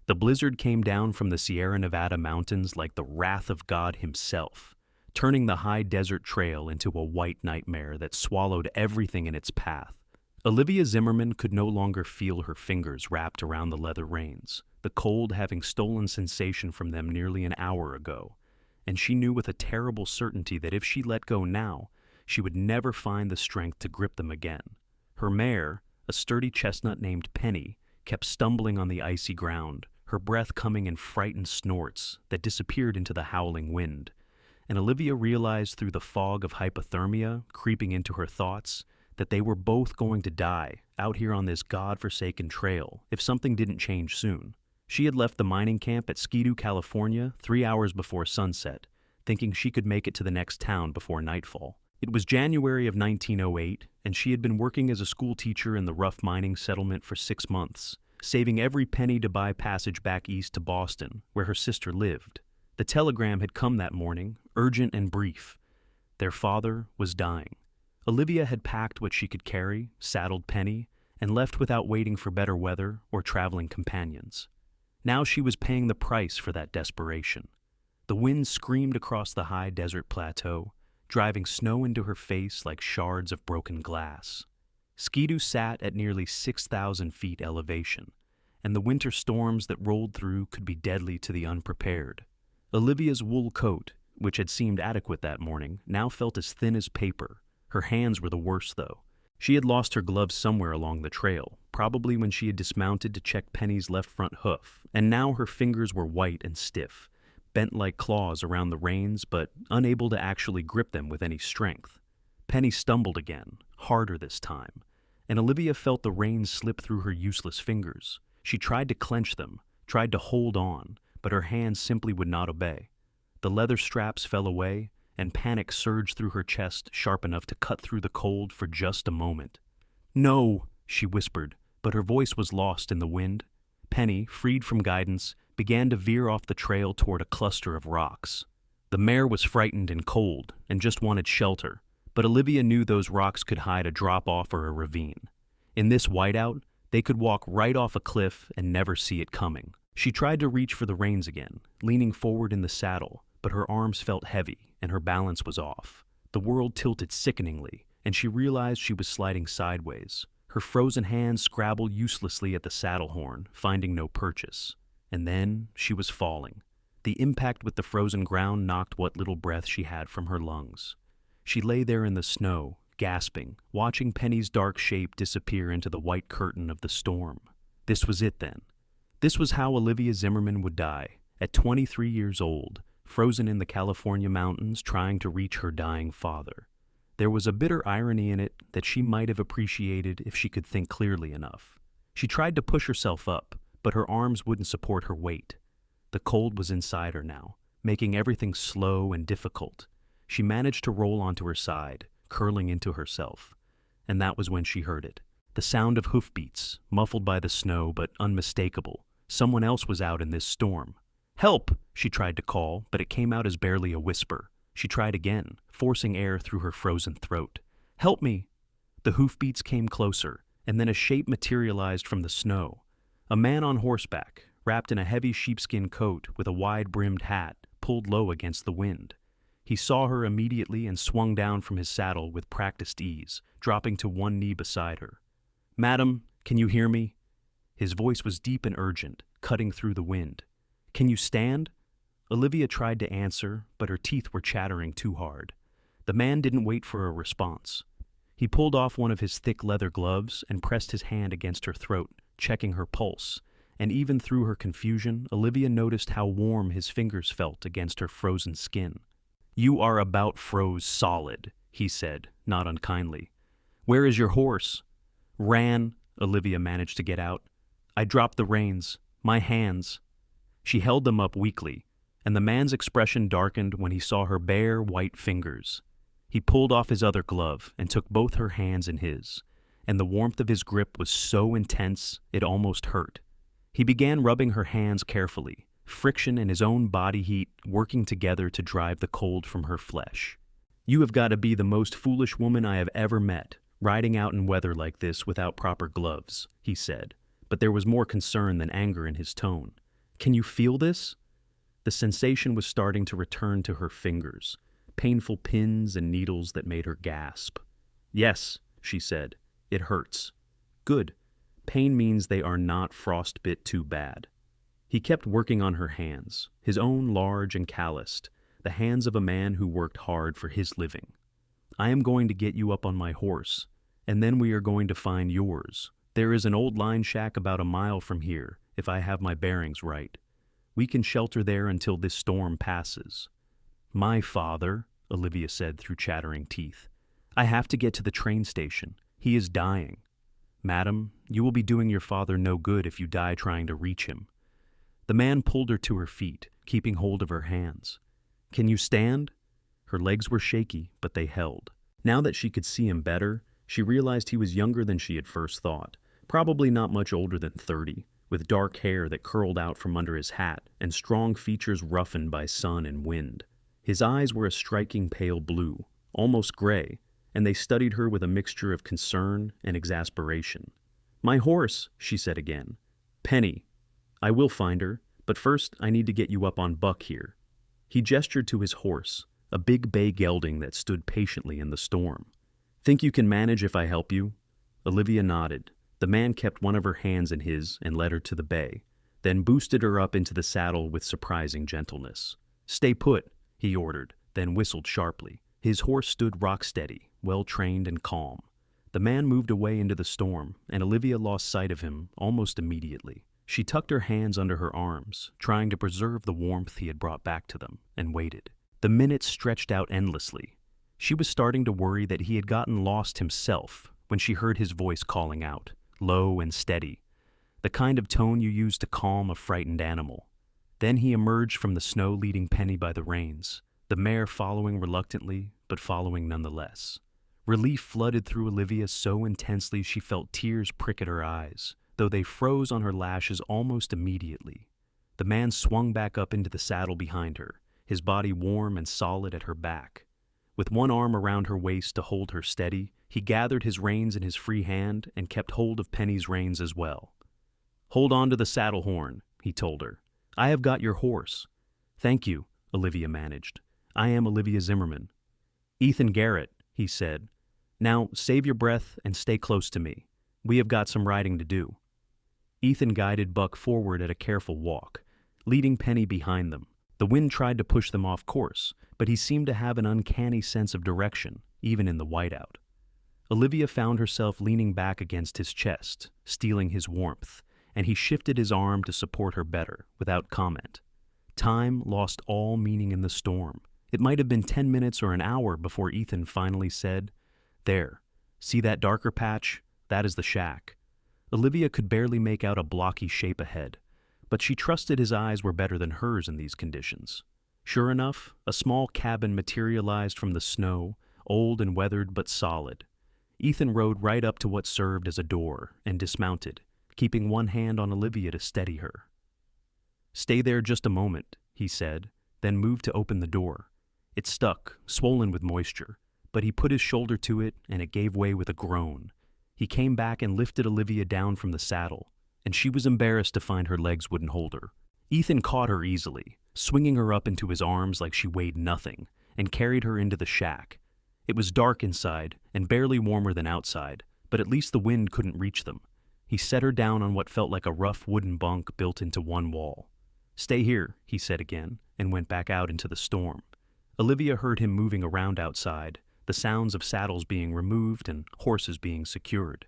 The blizzard came down from the Sierra Nevada mountains like the wrath of God himself, turning the high desert trail into a white nightmare that swallowed everything in its path. Olivia Zimmerman could no longer feel her fingers wrapped around the leather reins, the cold having stolen sensation from them nearly an hour ago, and she knew with a terrible certainty that if she let go now, she would never find the strength to grip them again. Her mare, a sturdy chestnut named Penny, kept stumbling on the icy ground, her breath coming in frightened snorts that disappeared into the howling wind. And Olivia realized through the fog of hypothermia creeping into her thoughts that they were both going to die out here on this God-forsaken trail if something didn't change soon. She had left the mining camp at Skidoo, California 3 hours before sunset, thinking she could make it to the next town before nightfall. It was January of 1908, and she had been working as a schoolteacher in the rough mining settlement for 6 months, saving every penny to buy passage back east to Boston, where her sister lived. The telegram had come that morning, urgent and brief. Their father was dying. Olivia had packed what she could carry, saddled Penny, and left without waiting for better weather or traveling companions. Now she was paying the price for that desperation. The wind screamed across the high desert plateau, driving snow into her face like shards of broken glass. Skidoo sat at nearly 6,000 feet elevation, and the winter storms that rolled through could be deadly to the unprepared. Olivia's wool coat, which had seemed adequate that morning, now felt as thin as paper. Her hands were the worst, though. She had lost her gloves somewhere along the trail, probably when she had dismounted to check Penny's left front hoof, and now her fingers were white and stiff, bent like claws around the reins, but unable to actually grip them with any strength. Penny stumbled again, harder this time, and Olivia felt the reins slip through her useless fingers. She tried to clench them, tried to hold on, but her hands simply would not obey. The leather straps fell away, and panic surged through her chest sharp enough to cut through the cold for just a moment. "No," she whispered, but her voice was lost in the wind. Penny, freed from guidance, began to veer off the trail toward a cluster of rocks. The mare was frightened and cold and just wanted shelter, but Olivia knew those rocks could hide a drop-off or a ravine. In this whiteout, they could walk right off a cliff and never see it coming. She tried to reach for the reins again, leaning forward in the saddle, but her arms felt heavy and her balance was off. The world tilted sickeningly, and she realized she was sliding sideways. Her frozen hands scrabbled uselessly at the saddle horn, finding no purchase. And then she was falling. The impact with the frozen ground knocked what little breath she had from her lungs. She lay there in the snow, gasping, watching Penny's dark shape disappear into the white curtain of the storm. This was it then. This was how Olivia Zimmerman would die, at 23 years old, frozen in the California mountains trying to reach her dying father. There was a bitter irony in it that she might have appreciated if she could think clearly enough. She tried to push herself up, but her arms wouldn't support her weight. The cold was inside her now, making everything slow and difficult. She managed to roll onto her side, curling into herself. And that was when she heard it. The sound of hoofbeats, muffled by the snow but unmistakable. Someone else was out in this storm. "Help!" she tried to call, but it came out as barely a whisper. She tried again, forcing air through her frozen throat. "Help me!" The hoofbeats came closer, and then a shape materialized from the snow. A man on horseback, wrapped in a heavy sheepskin coat with a wide-brimmed hat, pulled low against the wind. He saw her immediately and swung down from his saddle with practiced ease, dropping to one knee beside her. "Madam, can you hear me?" His voice was deep and urgent, cutting through the wind. "Can you stand?" Olivia tried to answer, but her teeth were chattering too hard. The man didn't wait for a response. He pulled off one of his thick leather gloves and pressed his hand against her throat, checking her pulse, and even through her confusion, Olivia noticed how warm his fingers felt against her frozen skin. "You are about froze solid," he said, not unkindly. "Where is your horse?" "Ran," Olivia managed to get out. "I dropped the reins. My hands." She held them up weakly, and the man's expression darkened when he saw her bare, white fingers. He pulled off his other glove and took both her hands in his, and the warmth of his grip was so intense it almost hurt. He began rubbing her hands carefully, friction and his own body heat working together to drive the cold from her flesh. "You have got to be the most foolish woman I have ever met, riding out in weather like this without proper gloves," he said, but there was more concern than anger in his tone. Can you feel this? The sensation was starting to return to her fingers, painful pins and needles that made her gasp. Yes, she said. It hurts. Good. Pain means they are not frostbit too bad. He kept working on her hands, his own large and calloused, the hands of a man who worked hard for his living. I am going to get you up on my horse, and then we are going to find yours. There is an old line shack about a mile from here, if I have my bearings right. We can shelter there until this storm passes. My father, Olivia said through chattering teeth. I have to get to the train station. He is dying. Madam, you will be doing your father no good if you die trying to reach him. The man pulled her to her feet, keeping hold of her hands. Can you stand? Her legs were shaky, but they held. Now that she could see him better, she realized he was younger than she had first thought, probably not much older than 30, with dark hair that curled out from under his hat and strong features roughened by sun and wind. His eyes were a striking pale blue, almost gray, and they studied her with a mixture of concern and exasperation. My horse, she said again. Penny. I will find her, but first I need to get you up on Buck here. He gestured to his horse, a big bay gelding that stood patiently in the storm. Think you can manage if I help you? Olivia nodded. The man kept one of her hands in his and led her to the bay, then boosted her up into the saddle with surprising gentleness. Stay put, he ordered, then whistled sharply. His horse stood rock-steady, well-trained and calm. The man moved away into the storm, and Olivia lost sight of him almost immediately. She tucked her hands under her arms, trying to preserve the warmth he had brought back to them, and waited. The minutes stretched out endlessly. She was starting to worry that he had gotten lost himself when she heard his voice calling out, low and steady, the kind of tone you use to calm a frightened animal. Then he emerged from the snow leading Penny by the reins, the mare following reluctantly, but following nonetheless. Relief flooded through Olivia so intensely she felt tears prick at her eyes, though they froze on her lashes almost immediately. The man swung back up into the saddle behind her, his body warm and solid at her back. With one arm around her waist to hold her steady, he gathered his reins in his free hand and kept hold of Penny's reins as well. Hold on to the saddle horn, he told her. I have got your horse. Thank you, Olivia managed. I am Olivia Zimmerman. Ethan Garrett, he said. Now save your breath and stay close to me. We have got some riding to do. Ethan guided Buck forward at a careful walk, leading Penny behind them. The wind tried to push them off course, but he seemed to have an uncanny sense of direction, even in the whiteout. Olivia found herself leaning back against his chest, stealing his warmth, and he shifted his arm to support her better, without comment. Time lost all meaning in the storm. It might have been 10 minutes or an hour before Ethan finally said, There, see that darker patch? That is the shack. Olivia could barely make out a blocky shape ahead, but she trusted his eyes were better than hers in these conditions. Sure enough, a small cabin materialized from the snow, old and weathered but solid. Ethan rode right up to what served as a door and dismounted, keeping one hand on Olivia to steady her. Stay there just a moment, he said, then moved to open the door. It stuck, swollen with moisture, but he put his shoulder to it and it gave way with a groan. He came back and lifted Olivia down from the saddle, and she was embarrassed to find her legs wouldn't hold her. Ethan caught her easily, swinging her up into his arms like she weighed nothing, and carried her into the shack. It was dark inside and barely warmer than outside, but at least the wind couldn't reach them. He set her down on what felt like a rough wooden bunk built into one wall. Stay here, he said again, and went back out into the storm. Olivia heard him moving around outside, the sounds of saddles being removed and horses being secured.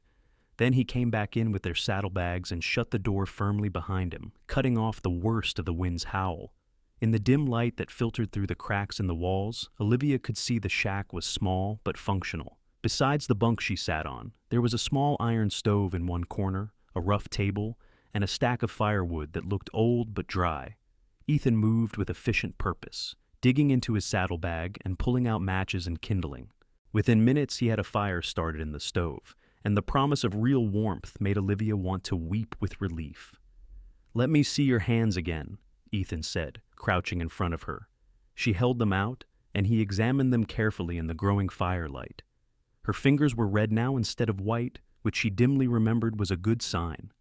Then he came back in with their saddlebags and shut the door firmly behind him, cutting off the worst of the wind's howl. In the dim light that filtered through the cracks in the walls, Olivia could see the shack was small but functional. Besides the bunk she sat on, there was a small iron stove in one corner, a rough table, and a stack of firewood that looked old but dry. Ethan moved with efficient purpose, digging into his saddlebag and pulling out matches and kindling. Within minutes he had a fire started in the stove, and the promise of real warmth made Olivia want to weep with relief. Let me see your hands again, Ethan said, crouching in front of her. She held them out, and he examined them carefully in the growing firelight. Her fingers were red now instead of white, which she dimly remembered was a good sign.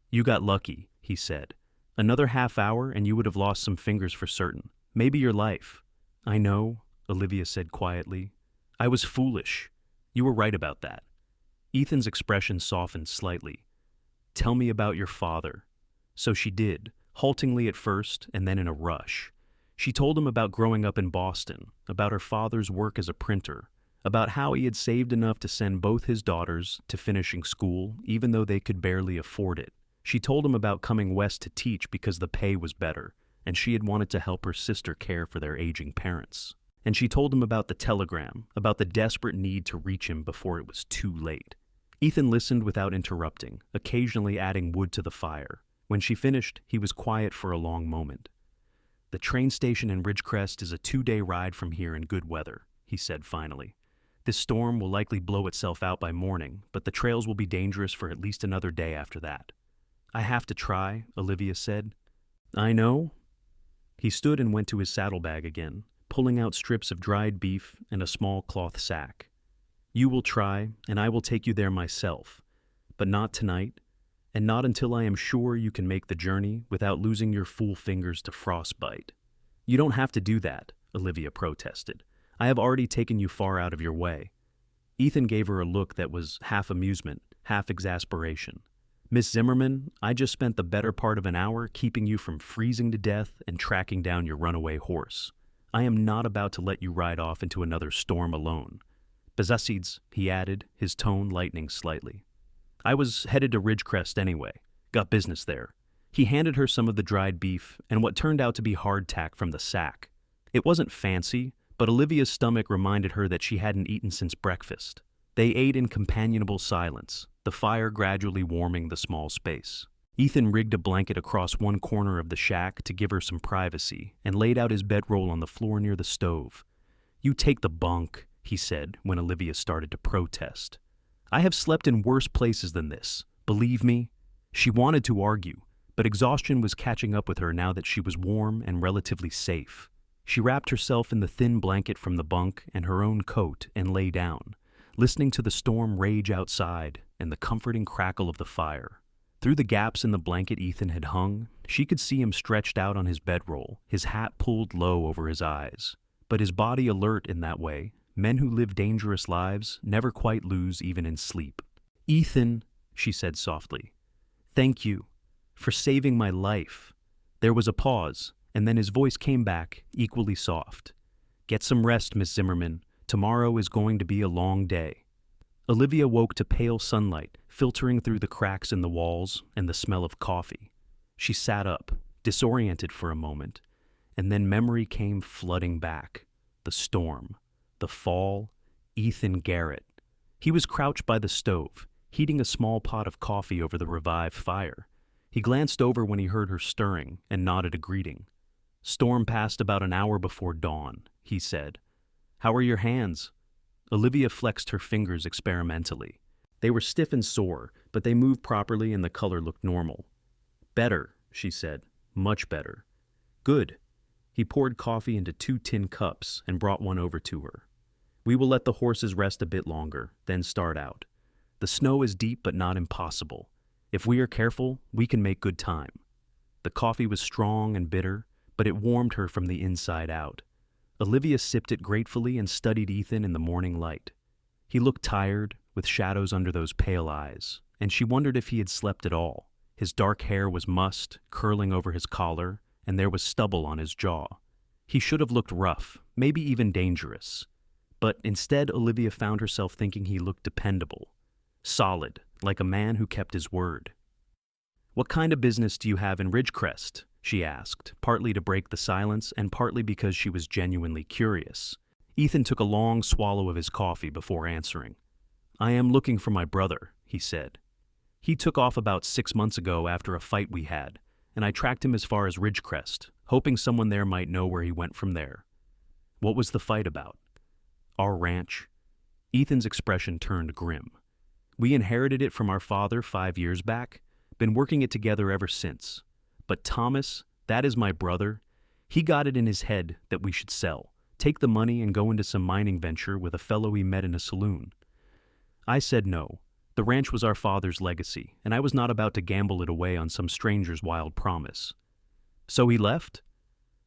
You got lucky, he said. Another half hour and you would have lost some fingers for certain. Maybe your life. I know, Olivia said quietly. I was foolish. You were right about that. Ethan's expression softened slightly. Tell me about your father. So she did, haltingly at first and then in a rush. She told him about growing up in Boston, about her father's work as a printer, about how he had saved enough to send both his daughters to finishing school, even though they could barely afford it. She told him about coming west to teach because the pay was better, and she had wanted to help her sister care for their aging parents. And she told him about the telegram, about the desperate need to reach him before it was too late. Ethan listened without interrupting, occasionally adding wood to the fire. When she finished, he was quiet for a long moment. The train station in Ridgecrest is a 2-day ride from here in good weather, he said finally. This storm will likely blow itself out by morning, but the trails will be dangerous for at least another day after that. I have to try, Olivia said. I know. He stood and went to his saddlebag again, pulling out strips of dried beef and a small cloth sack. You will try, and I will take you there myself, but not tonight, and not until I am sure you can make the journey without losing your fool fingers to frostbite. You don't have to do that, Olivia protested. I have already taken you far out of your way. Ethan gave her a look that was half amusement, half exasperation. Miss Zimmerman, I just spent the better part of an hour keeping you from freezing to death and tracking down your runaway horse. I am not about to let you ride off into another storm alone. Besides, he added, his tone lightening slightly. I was headed to Ridgecrest anyway. Got business there. He handed her some of the dried beef and what turned out to be hardtack from the sack. It wasn't fancy, but Olivia's stomach reminded her that she hadn't eaten since breakfast. They ate in companionable silence, the fire gradually warming the small space. Ethan rigged a blanket across one corner of the shack to give her some privacy and laid out his bedroll on the floor near the stove. You take the bunk, he said when Olivia started to protest. I have slept in worse places than this, believe me. She wanted to argue, but exhaustion was catching up with her now that she was warm and relatively safe. She wrapped herself in the thin blanket from the bunk and her own coat and lay down, listening to the storm rage outside and the comforting crackle of the fire. Through the gaps in the blanket Ethan had hung, she could see him stretched out on his bedroll, his hat pulled low over his eyes. But his body alert in that way, men who live dangerous lives never quite lose even in sleep. Ethan, she said softly, thank you for saving my life. There was a pause, and then his voice came back, equally soft. Get some rest, Miss Zimmerman. Tomorrow is going to be a long day. Olivia woke to pale sunlight filtering through the cracks in the walls and the smell of coffee. She sat up, disoriented for a moment, and then memory came flooding back. The storm, the fall, Ethan Garrett. He was crouched by the stove, heating a small pot of coffee over the revived fire. He glanced over when he heard her stirring and nodded a greeting. Storm passed about an hour before dawn, he said. How are your hands? Olivia flexed her fingers experimentally. They were stiff and sore, but they moved properly and the color looked normal. Better, she said. Much better. Good. He poured coffee into 2 tin cups and brought one over to her. We will let the horses rest a bit longer, then start out. The snow is deep but not impossible. If we are careful, we can make good time. The coffee was strong and bitter, but it warmed her from the inside out. Olivia sipped it gratefully and studied Ethan in the morning light. He looked tired, with shadows under those pale eyes, and she wondered if he had slept at all. His dark hair was mussed, curling over his collar, and there was stubble on his jaw. He should have looked rough, maybe even dangerous. But instead, Olivia found herself thinking he looked dependable, solid, like a man who kept his word. What kind of business do you have in Ridgecrest? She asked, partly to break the silence and partly because she was genuinely curious. Ethan took a long swallow of his coffee before answering. I am looking for my brother, he said. He took off about 6 months ago after a fight we had, and I tracked him as far as Ridgecrest, hoping someone there might know where he went from there. What was the fight about? Our ranch. Ethan's expression turned grim. We inherited it from our father 5 years back, been working it together ever since. But Thomas, that is my brother, he got it in his head that we should sell, take the money and go into some mining venture with a fellow he met in a saloon. I said no. The ranch was our father's legacy, and I was not about to gamble it away on some stranger's wild promise. So he left?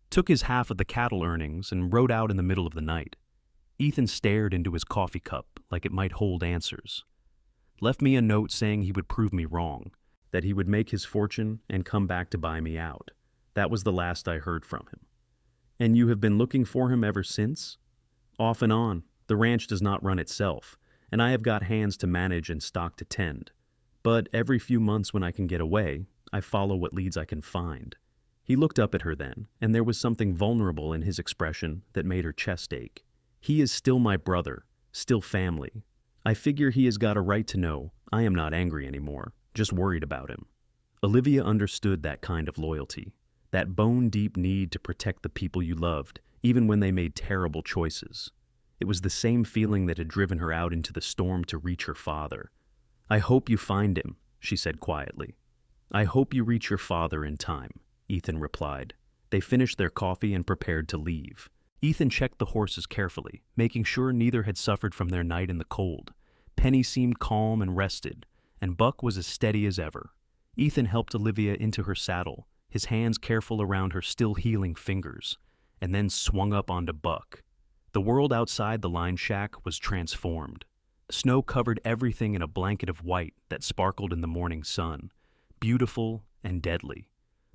Took his half of the cattle earnings and rode out in the middle of the night. Ethan stared into his coffee cup like it might hold answers. Left me a note saying he would prove me wrong, that he would make his fortune and come back to buy me out. That was the last I heard from him. And you have been looking for him ever since? Off and on. The ranch does not run itself, and I have got hands to manage and stock to tend. But every few months when I can get away, I follow what leads I can find. He looked up at her then, and there was something vulnerable in his expression that made her chest ache. He is still my brother, still family. I figure he has got a right to know I am not angry anymore, just worried about him. Olivia understood that kind of loyalty, that bone-deep need to protect the people you loved, even when they made terrible choices. It was the same feeling that had driven her out into the storm to reach her father. I hope you find him, she said quietly. I hope you reach your father in time, Ethan replied. They finished their coffee and prepared to leave. Ethan checked the horses carefully, making sure neither had suffered from their night in the cold. Penny seemed calm and rested, and Buck was as steady as ever. Ethan helped Olivia into her saddle, his hands careful around her still healing fingers, and then swung up onto Buck. The world outside the line shack was transformed. Snow covered everything in a blanket of white that sparkled in the morning sun, beautiful and deadly.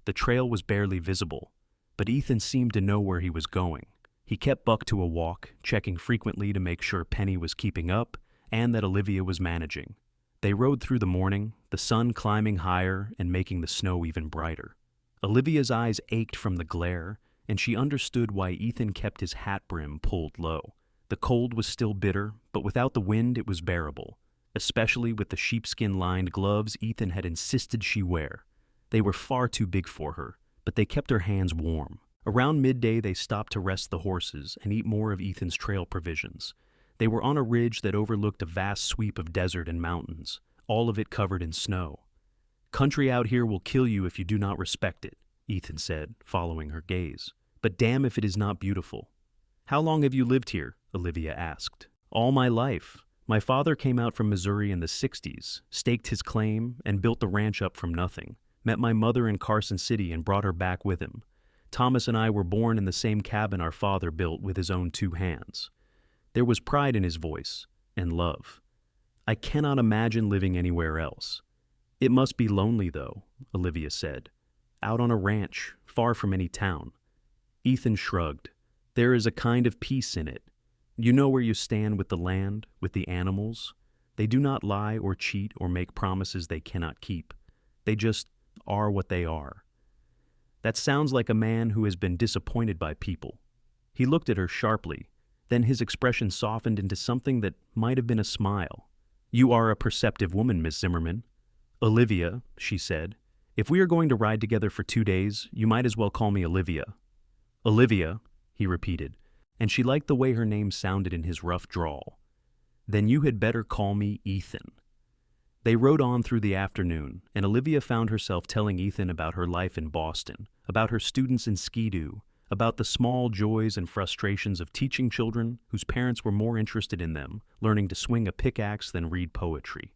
The trail was barely visible, but Ethan seemed to know where he was going. He kept Buck to a walk, checking frequently to make sure Penny was keeping up and that Olivia was managing. They rode through the morning, the sun climbing higher and making the snow even brighter. Olivia's eyes ached from the glare, and she understood why Ethan kept his hat brim pulled low. The cold was still bitter, but without the wind it was bearable, especially with the sheepskin-lined gloves Ethan had insisted she wear. They were far too big for her, but they kept her hands warm. Around midday they stopped to rest the horses and eat more of Ethan's trail provisions. They were on a ridge that overlooked a vast sweep of desert and mountains, all of it covered in snow. Country out here will kill you if you do not respect it, Ethan said, following her gaze. But damn if it is not beautiful. How long have you lived here? Olivia asked. All my life. My father came out from Missouri in the 60s, staked his claim, and built the ranch up from nothing. Met my mother in Carson City and brought her back with him. Thomas and I were born in the same cabin our father built with his own 2 hands. There was pride in his voice, and love. I cannot imagine living anywhere else. It must be lonely, though, Olivia said. Out on a ranch, far from any town. Ethan shrugged. There is a kind of peace in it. You know where you stand with the land, with the animals. They do not lie or cheat or make promises they cannot keep. They just are what they are. That sounds like a man who has been disappointed by people. He looked at her sharply, then his expression softened into something that might have been a smile. You are a perceptive woman, Miss Zimmerman. Olivia, she said, if we are going to ride together for 2 days, you might as well call me Olivia. Olivia, he repeated, and she liked the way her name sounded in his rough drawl. Then you had better call me Ethan. They rode on through the afternoon, and Olivia found herself telling Ethan about her life in Boston, about her students in Ski-Doo, about the small joys and frustrations of teaching children whose parents were more interested in them learning to swing a pickaxe than read poetry.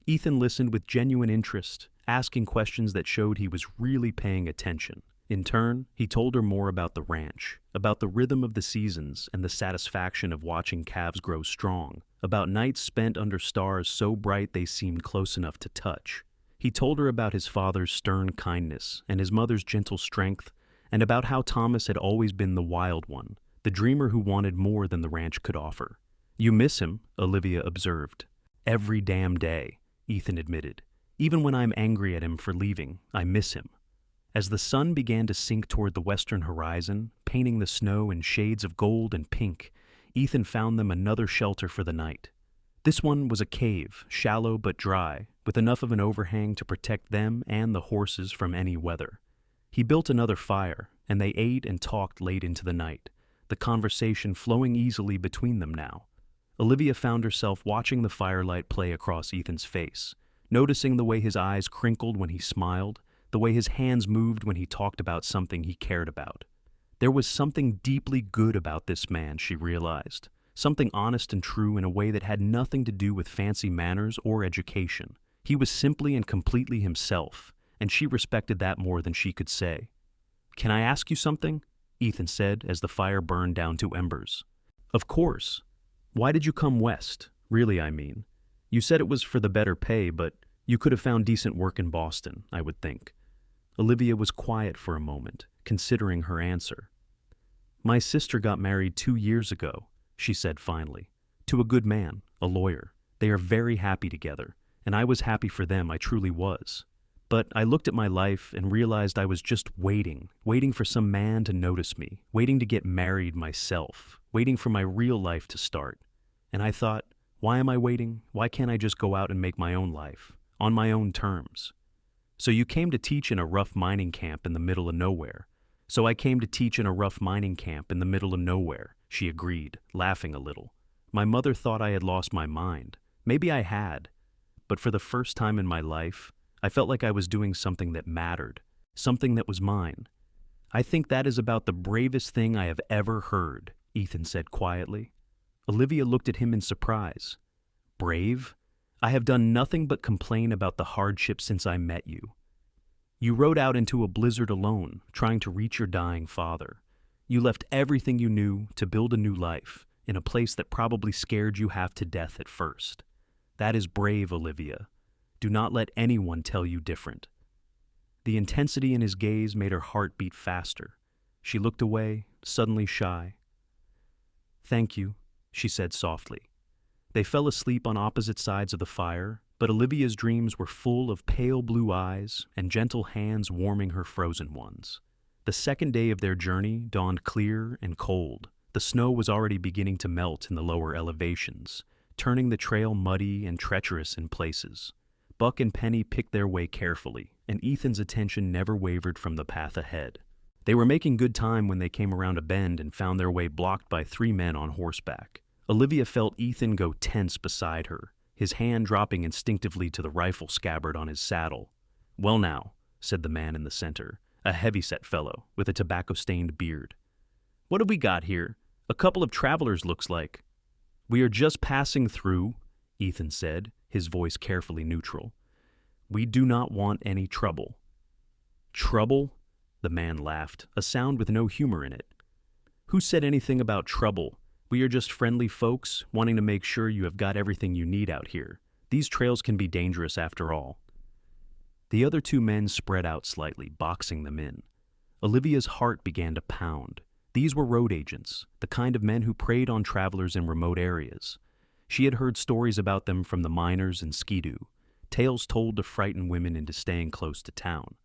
Ethan listened with genuine interest, asking questions that showed he was really paying attention. In turn, he told her more about the ranch, about the rhythm of the seasons and the satisfaction of watching calves grow strong, about nights spent under stars so bright they seemed close enough to touch. He told her about his father's stern kindness and his mother's gentle strength, and about how Thomas had always been the wild one, the dreamer who wanted more than the ranch could offer. You miss him, Olivia observed. Every damn day, Ethan admitted. Even when I'm angry at him for leaving, I miss him. As the sun began to sink toward the western horizon, painting the snow in shades of gold and pink, Ethan found them another shelter for the night. This one was a cave, shallow but dry, with enough of an overhang to protect them and the horses from any weather. He built another fire, and they ate and talked late into the night, the conversation flowing easily between them now. Olivia found herself watching the firelight play across Ethan's face, noticing the way his eyes crinkled when he smiled, the way his hands moved when he talked about something he cared about. There was something deeply good about this man, she realized, something honest and true in a way that had nothing to do with fancy manners or education. He was simply and completely himself, and she respected that more than she could say. Can I ask you something? Ethan said as the fire burned down to embers. Of course. Why did you come west? Really, I mean. You said it was for the better pay, but you could have found decent work in Boston, I would think. Olivia was quiet for a moment, considering her answer. My sister got married 2 years ago, she said finally, to a good man, a lawyer. They are very happy together, and I was happy for them, I truly was. But I looked at my life and realized I was just waiting for some man to notice me, waiting to get married myself, waiting for my real life to start. And I thought, why am I waiting? Why can't I just go out and make my own life, on my own terms? So you came to teach in a rough mining camp in the middle of nowhere. So I came to teach in a rough mining camp in the middle of nowhere, she agreed, laughing a little. My mother thought I had lost my mind. Maybe I had. But for the first time in my life, I felt like I was doing something that mattered, something that was mine. I think that is about the bravest thing I have ever heard, Ethan said quietly. Olivia looked at him in surprise. Brave? I have done nothing but complain about the hardships since I met you. You rode out into a blizzard alone, trying to reach your dying father. You left everything you knew to build a new life in a place that probably scared you half to death at first. That is brave, Olivia. Do not let anyone tell you different. The intensity in his gaze made her heart beat faster. She looked away, suddenly shy. Thank you, she said softly. They fell asleep on opposite sides of the fire, but Olivia's dreams were full of pale blue eyes and gentle hands warming her frozen ones. The second day of their journey dawned clear and cold. The snow was already beginning to melt in the lower elevations, turning the trail muddy and treacherous in places. Buck and Penny picked their way carefully, and Ethan's attention never wavered from the path ahead. They were making good time when they came around a bend and found their way blocked by 3 men on horseback. Olivia felt Ethan go tense beside her, his hand dropping instinctively to the rifle scabbard on his saddle. Well now, said the man in the center, a heavy-set fellow with a tobacco-stained beard. What have we got here? A couple of travelers, looks like. We are just passing through, Ethan said, his voice carefully neutral. We do not want any trouble. Trouble? The man laughed, a sound with no humor in it. Who said anything about trouble? We are just friendly folks, wanting to make sure you have got everything you need out here. These trails can be dangerous after all. The other 2 men spread out slightly, boxing them in. Olivia's heart began to pound. These were road agents, the kind of men who preyed on travelers in remote areas. She had heard stories about them from the miners in Skidoo, tales told to frighten women into staying close to town.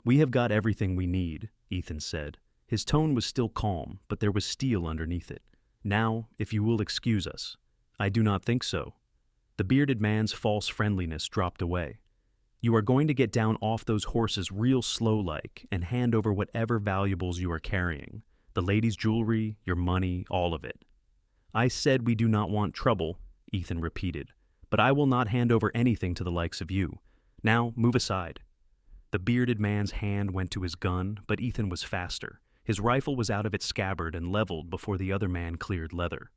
We have got everything we need, Ethan said. His tone was still calm, but there was steel underneath it. Now, if you will excuse us. I do not think so. The bearded man's false friendliness dropped away. You are going to get down off those horses real slow-like and hand over whatever valuables you are carrying. The lady's jewelry, your money, all of it. I said we do not want trouble, Ethan repeated, but I will not hand over anything to the likes of you. Now, move aside. The bearded man's hand went to his gun, but Ethan was faster. His rifle was out of its scabbard and leveled before the other man cleared leather.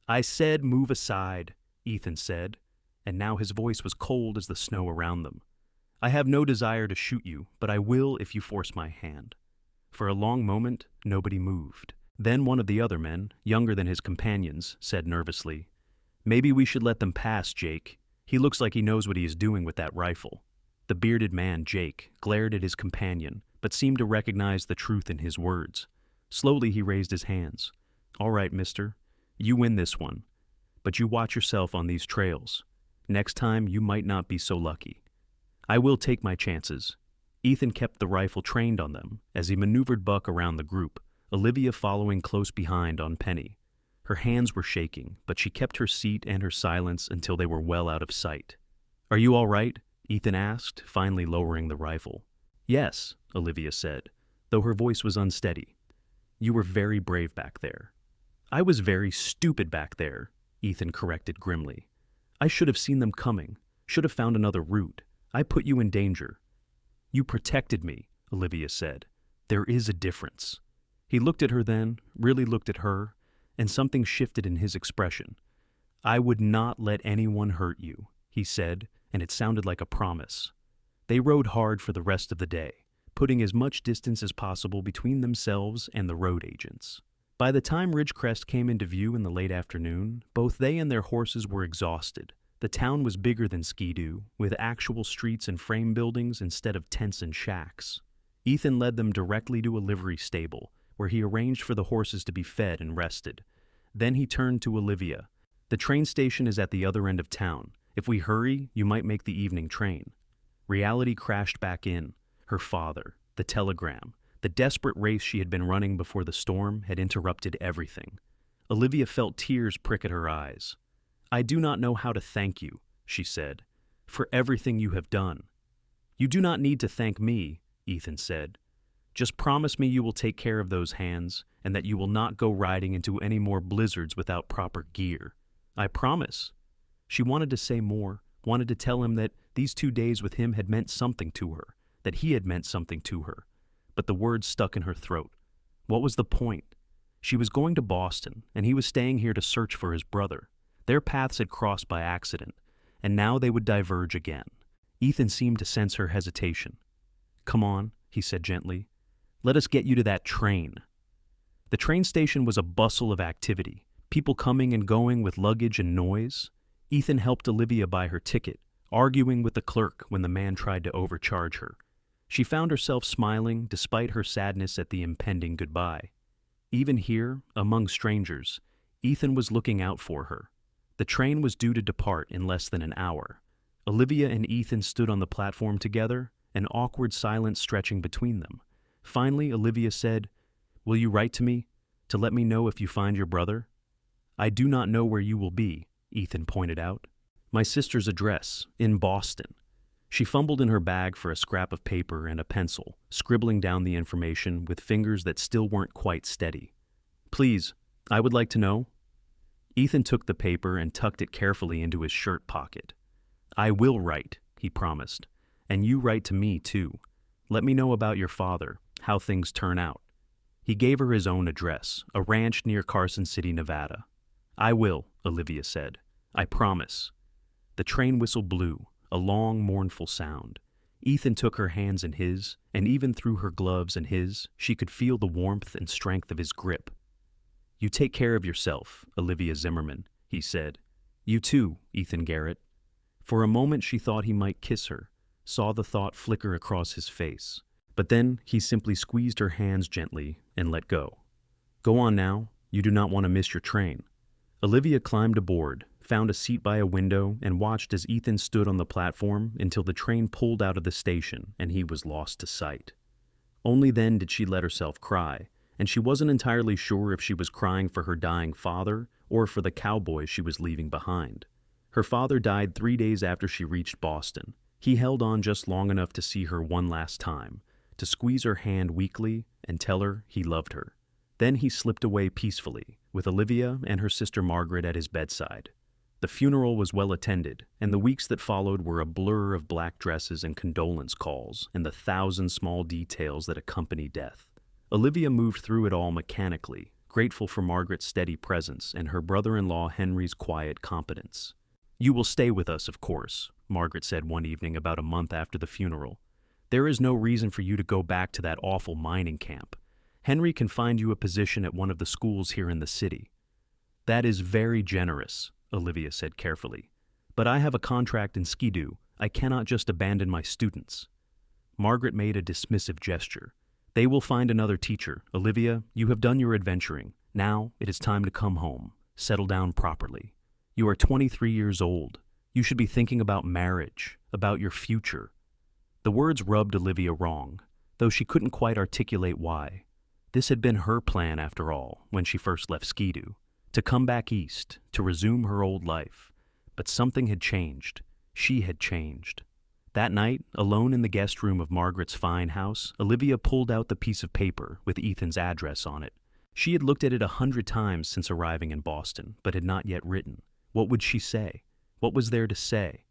I said move aside, Ethan said, and now his voice was cold as the snow around them. I have no desire to shoot you, but I will if you force my hand. For a long moment, nobody moved. Then one of the other men, younger than his companions, said nervously, Maybe we should let them pass, Jake. He looks like he knows what he is doing with that rifle. The bearded man, Jake, glared at his companion, but seemed to recognize the truth in his words. Slowly he raised his hands. All right, mister. You win this one. But you watch yourself on these trails. Next time, you might not be so lucky. I will take my chances. Ethan kept the rifle trained on them as he maneuvered Buck around the group, Olivia following close behind on Penny. Her hands were shaking, but she kept her seat and her silence until they were well out of sight. Are you all right? Ethan asked, finally lowering the rifle. Yes, Olivia said, though her voice was unsteady. You were very brave back there. I was very stupid back there, Ethan corrected grimly. I should have seen them coming, should have found another route. I put you in danger. You protected me, Olivia said. There is a difference. He looked at her then, really looked at her, and something shifted in his expression. I would not let anyone hurt you, he said, and it sounded like a promise. They rode hard for the rest of the day. putting as much distance as possible between themselves and the road agents. By the time Ridgecrest came into view in the late afternoon, both they and their horses were exhausted. The town was bigger than Ski-Doo, with actual streets and frame buildings instead of tents and shacks. Ethan led them directly to a livery stable, where he arranged for the horses to be fed and rested. Then he turned to Olivia. "The train station is at the other end of town. If we hurry, you might make the evening train." Reality crashed back in. Her father, the telegram, the desperate race she had been running before the storm had interrupted everything. Olivia felt tears prick at her eyes. "I do not know how to thank you," she said, "for everything you have done." "You do not need to thank me," Ethan said. "Just promise me you will take care of those hands and that you will not go riding into any more blizzards without proper gear." "I promise." She wanted to say more, wanted to tell him that these 2 days with him had meant something to her, that he had meant something to her, but the words stuck in her throat. What was the point? She was going to Boston, and he was staying here to search for his brother. Their paths had crossed by accident, and now they would diverge again. Ethan seemed to sense her hesitation. "Come on," he said gently. "Let us get you to that train." The train station was a bustle of activity, people coming and going with luggage and noise. Ethan helped Olivia buy her ticket, arguing with the clerk when the man tried to overcharge her. She found herself smiling despite her sadness at the impending goodbye. Even here, among strangers, Ethan was looking out for her. The train was due to depart in less than an hour. Olivia and Ethan stood on the platform together, an awkward silence stretching between them. Finally, Olivia said, "Will you write to me, to let me know if you find your brother?" "I do not know where you will be," Ethan pointed out. "My sister's address, in Boston." She fumbled in her bag for a scrap of paper and a pencil, scribbling down the information with fingers that still weren't quite steady. "Please, I would like to know." Ethan took the paper and tucked it carefully into his shirt pocket. "I will write," he promised. "And you write to me, too. Let me know about your father, how things turn out." He gave her his own address, a ranch near Carson City, Nevada. "I will," Olivia said. "I promise." The train whistle blew, a long, mournful sound. Ethan took her hands in his, and even through her gloves and his, she could feel the warmth and strength of his grip. "You take care of yourself, Olivia Zimmerman," he said. "You too, Ethan Garrett." For a moment she thought he might kiss her, saw the thought flicker across his face. But then he simply squeezed her hands gently and let go. "Go on now, you do not want to miss your train." Olivia climbed aboard, found a seat by a window, and watched as Ethan stood on the platform until the train pulled out of the station and he was lost to sight. Only then did she let herself cry, and she wasn't entirely sure if she was crying for her dying father or for the cowboy she was leaving behind. Her father died 3 days after she reached Boston. He held on just long enough to see her one last time, to squeeze her hand weakly and tell her he loved her. Then he slipped away peacefully, with Olivia and her sister Margaret at his bedside. The funeral was well attended, and the weeks that followed were a blur of black dresses and condolence calls and the 1,000 small details that accompany death. Olivia moved through it all mechanically, grateful for Margaret's steady presence and her brother-in-law Henry's quiet competence. "You will stay with us, of course," Margaret said one evening about a month after the funeral. "There is no reason for you to go back to that awful mining camp. Henry can find you a position at one of the schools here in the city." "That is very generous," Olivia said carefully. "But I have a contract in Ski-Doo. I cannot just abandon my students." Margaret made a dismissive gesture. "They will find another teacher. Olivia, you have done your adventuring. Now it is time to come home, settle down properly. You are 23 years old. You should be thinking about marriage, about your future." The words rubbed Olivia wrong, though she couldn't quite articulate why. This had been her plan, after all, when she first left Ski-Doo, to come back east, to resume her old life. But something had changed. She had changed. That night, alone in the guest room of Margaret's fine house, Olivia pulled out the piece of paper with Ethan's address on it. She had looked at it 100 times since arriving in Boston, but had not yet written. What would she say? What was there to say?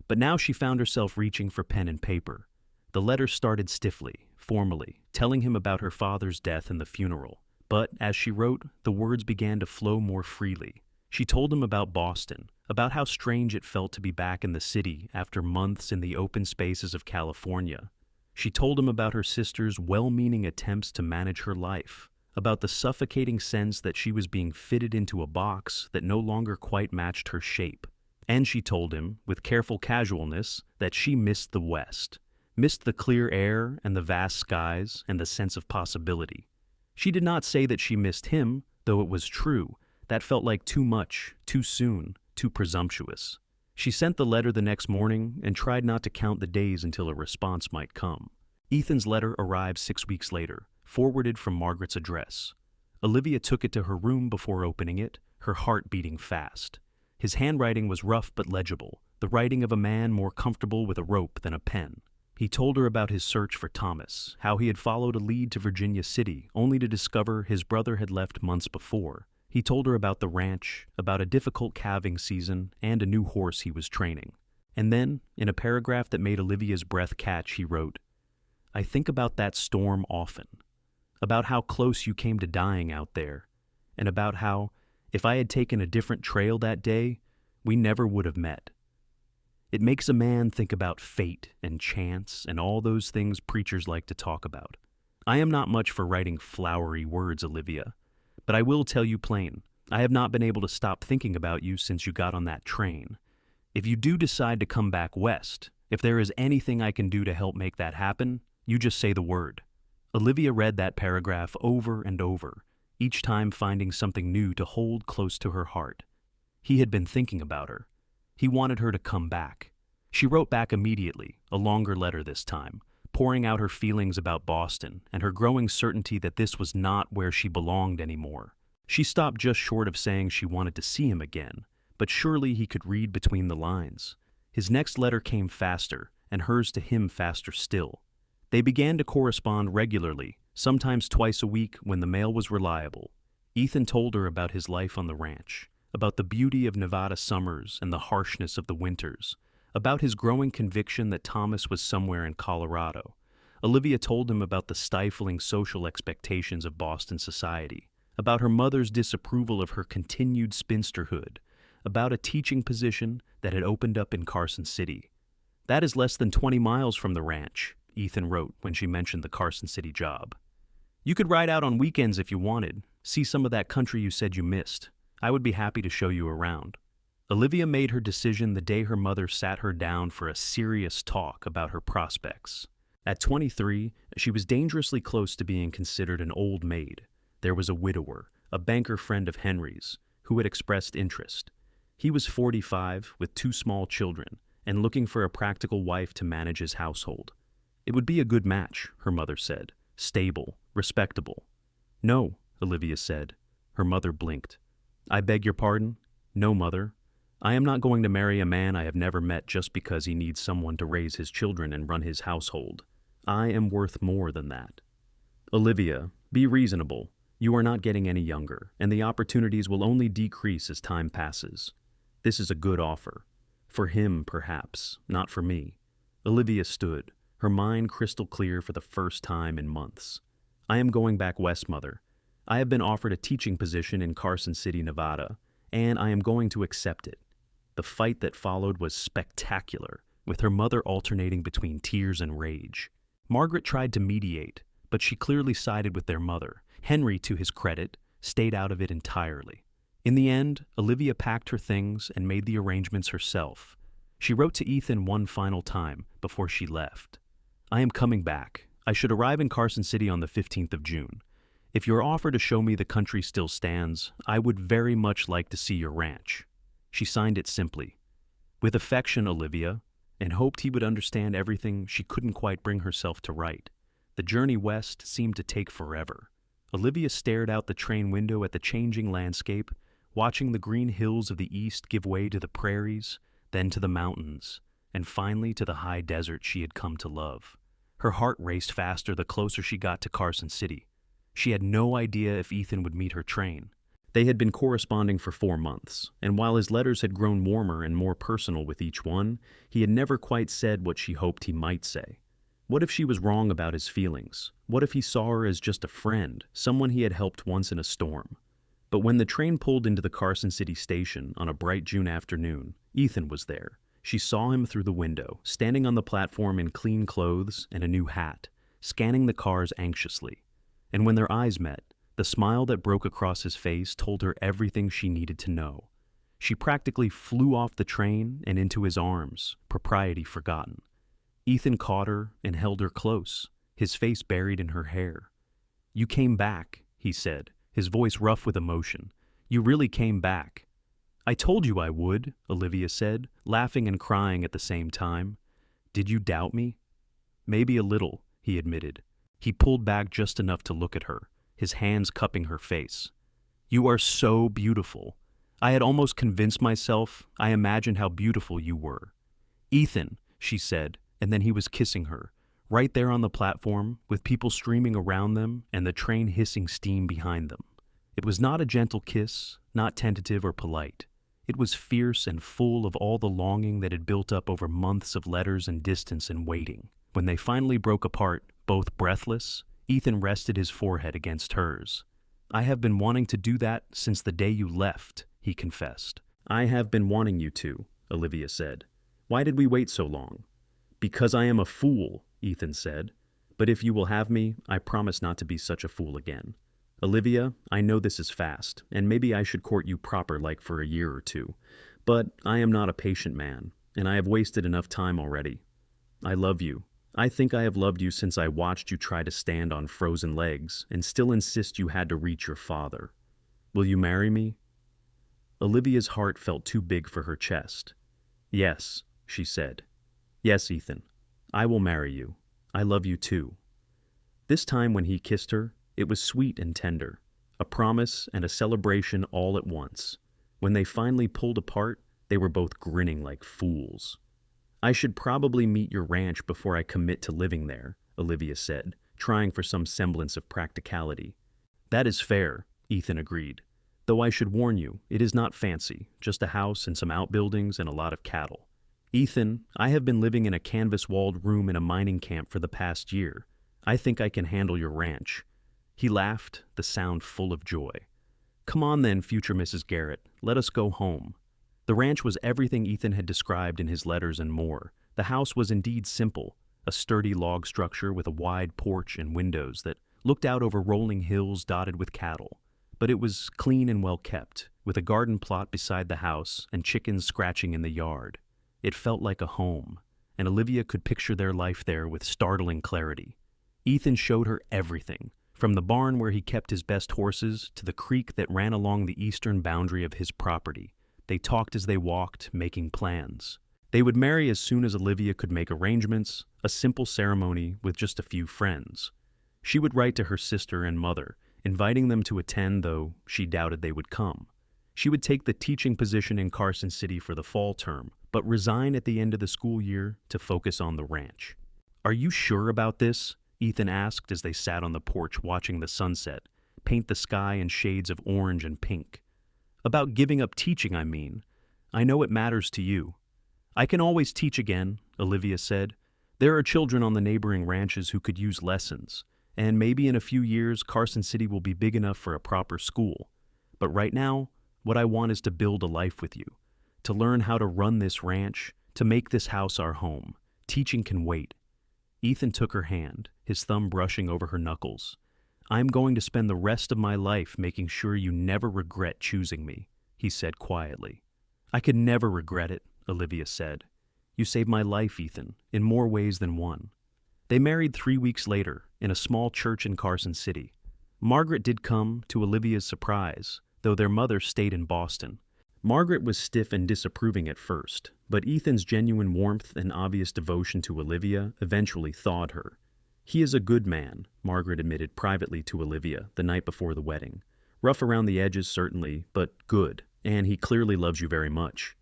But now she found herself reaching for pen and paper. The letter started stiffly, formally, telling him about her father's death and the funeral. But as she wrote, the words began to flow more freely. She told him about Boston, about how strange it felt to be back in the city after months in the open spaces of California. She told him about her sister's well-meaning attempts to manage her life, about the suffocating sense that she was being fitted into a box that no longer quite matched her shape. And she told him, with careful casualness, that she missed the West, missed the clear air and the vast skies and the sense of possibility. She did not say that she missed him, though it was true. That felt like too much, too soon, too presumptuous. She sent the letter the next morning and tried not to count the days until a response might come. Ethan's letter arrived 6 weeks later, forwarded from Margaret's address. Olivia took it to her room before opening it, her heart beating fast. His handwriting was rough but legible, the writing of a man more comfortable with a rope than a pen. He told her about his search for Thomas, how he had followed a lead to Virginia City, only to discover his brother had left months before. He told her about the ranch, about a difficult calving season, and a new horse he was training. And then, in a paragraph that made Olivia's breath catch, he wrote, "I think about that storm often, about how close you came to dying out there, and about how, if I had taken a different trail that day, we never would have met. It makes a man think about fate and chance and all those things preachers like to talk about. I am not much for writing flowery words, Olivia, but I will tell you plain, I have not been able to stop thinking about you since you got on that train. If you do decide to come back west, if there is anything I can do to help make that happen, you just say the word." Olivia read that paragraph over and over, each time finding something new to hold close to her heart. He had been thinking about her. He wanted her to come back. She wrote back immediately, a longer letter this time, pouring out her feelings about Boston and her growing certainty that this was not where she belonged anymore. She stopped just short of saying she wanted to see him again, but surely he could read between the lines. His next letter came faster, and hers to him faster still. They began to correspond regularly, sometimes twice a week when the mail was reliable. Ethan told her about his life on the ranch, about the beauty of Nevada summers and the harshness of the winters, about his growing conviction that Thomas was somewhere in Colorado. Olivia told him about the stifling social expectations of Boston society, about her mother's disapproval of her continued spinsterhood, about a teaching position that had opened up in Carson City. "That is less than 20 miles from the ranch," Ethan wrote when she mentioned the Carson City job. "You could ride out on weekends if you wanted, see some of that country you said you missed. I would be happy to show you around." Olivia made her decision the day her mother sat her down for a serious talk about her prospects. At 23, she was dangerously close to being considered an old maid. There was a widower, a banker friend of Henry's, who had expressed interest. He was 45, with 2 small children, and looking for a practical wife to manage his household. It would be a good match, her mother said. Stable, respectable. "No," Olivia said. Her mother blinked. "I beg your pardon? No, mother. I am not going to marry a man I have never met just because he needs someone to raise his children and run his household. I am worth more than that." "Olivia, be reasonable. You are not getting any younger, and the opportunities will only decrease as time passes. This is a good offer. For him, perhaps, not for me." Olivia stood, her mind crystal clear for the first time in months. "I am going back west, mother. I have been offered a teaching position in Carson City, Nevada, and I am going to accept it." The fight that followed was spectacular, with her mother alternating between tears and rage. Margaret tried to mediate, but she clearly sided with their mother. Henry, to his credit, stayed out of it entirely. In the end, Olivia packed her things and made the arrangements herself. She wrote to Ethan one final time before she left. "I am coming back. I should arrive in Carson City on the 15th of June. If your offer to show me the country still stands, I would very much like to see your ranch." She signed it simply, "With affection, Olivia," and hoped he would understand everything she couldn't quite bring herself to write. The journey west seemed to take forever. Olivia stared out the train window at the changing landscape, watching the green hills of the east give way to the prairies, then to the mountains, and finally to the high desert she had come to love. Her heart raced faster the closer she got to Carson City. She had no idea if Ethan would meet her train. They had been corresponding for 4 months, and while his letters had grown warmer and more personal with each one, he had never quite said what she hoped he might say. What if she was wrong about his feelings? What if he saw her as just a friend, someone he had helped once in a storm? But when the train pulled into the Carson City station on a bright June afternoon, Ethan was there, She saw him through the window, standing on the platform in clean clothes and a new hat, scanning the cars anxiously. And when their eyes met, the smile that broke across his face told her everything she needed to know. She practically flew off the train and into his arms, propriety forgotten. Ethan caught her and held her close, his face buried in her hair. "You came back," he said, his voice rough with emotion. "You really came back." "I told you I would," Olivia said, laughing and crying at the same time. "Did you doubt me?" "Maybe a little," he admitted. He pulled back just enough to look at her, his hands cupping her face. "You are so beautiful. I had almost convinced myself I imagined how beautiful you were." "Ethan," she said, and then he was kissing her, right there on the platform, with people streaming around them and the train hissing steam behind them. It was not a gentle kiss, not tentative or polite. It was fierce and full of all the longing that had built up over months of letters and distance and waiting. When they finally broke apart, both breathless, Ethan rested his forehead against hers. "I have been wanting to do that since the day you left," he confessed. "I have been wanting you to," Olivia said. "Why did we wait so long?" "Because I am a fool," Ethan said. "But if you will have me, I promise not to be such a fool again. Olivia, I know this is fast, and maybe I should court you proper like for a year or two, but I am not a patient man, and I have wasted enough time already. I love you. I think I have loved you since I watched you try to stand on frozen legs and still insist you had to reach your father. Will you marry me?" Olivia's heart felt too big for her chest. "Yes," she said. "Yes, Ethan. I will marry you. I love you too." This time when he kissed her, it was sweet and tender, a promise and a celebration all at once. When they finally pulled apart, they were both grinning like fools. "I should probably meet your ranch before I commit to living there," Olivia said, trying for some semblance of practicality. "That is fair," Ethan agreed. "Though I should warn you, it is not fancy, just a house and some outbuildings and a lot of cattle. Ethan, I have been living in a canvas-walled room in a mining camp for the past year. I think I can handle your ranch." He laughed, the sound full of joy. "Come on then, future Mrs. Garrett, let us go home." The ranch was everything Ethan had described in his letters and more. The house was indeed simple, a sturdy log structure with a wide porch and windows that looked out over rolling hills dotted with cattle. But it was clean and well kept, with a garden plot beside the house and chickens scratching in the yard. It felt like a home, and Olivia could picture their life there with startling clarity. Ethan showed her everything, from the barn where he kept his best horses to the creek that ran along the eastern boundary of his property. They talked as they walked, making plans. They would marry as soon as Olivia could make arrangements, a simple ceremony with just a few friends. She would write to her sister and mother, inviting them to attend, though she doubted they would come. She would take the teaching position in Carson City for the fall term, but resign at the end of the school year to focus on the ranch. "Are you sure about this?" Ethan asked as they sat on the porch watching the sunset, paint the sky in shades of orange and pink. "About giving up teaching, I mean. I know it matters to you." "I can always teach again," Olivia said. "There are children on the neighboring ranches who could use lessons, and maybe in a few years Carson City will be big enough for a proper school. But right now, what I want is to build a life with you, to learn how to run this ranch, to make this house our home. Teaching can wait." Ethan took her hand, his thumb brushing over her knuckles. "I'm going to spend the rest of my life making sure you never regret choosing me," he said quietly. "I could never regret it," Olivia said. "You saved my life, Ethan, in more ways than one." They married 3 weeks later in a small church in Carson City. Margaret did come, to Olivia's surprise, though their mother stayed in Boston. Margaret was stiff and disapproving at first, but Ethan's genuine warmth and obvious devotion to Olivia eventually thawed her. "He is a good man," Margaret admitted privately to Olivia the night before the wedding. "Rough around the edges, certainly, but good, and he clearly loves you very much."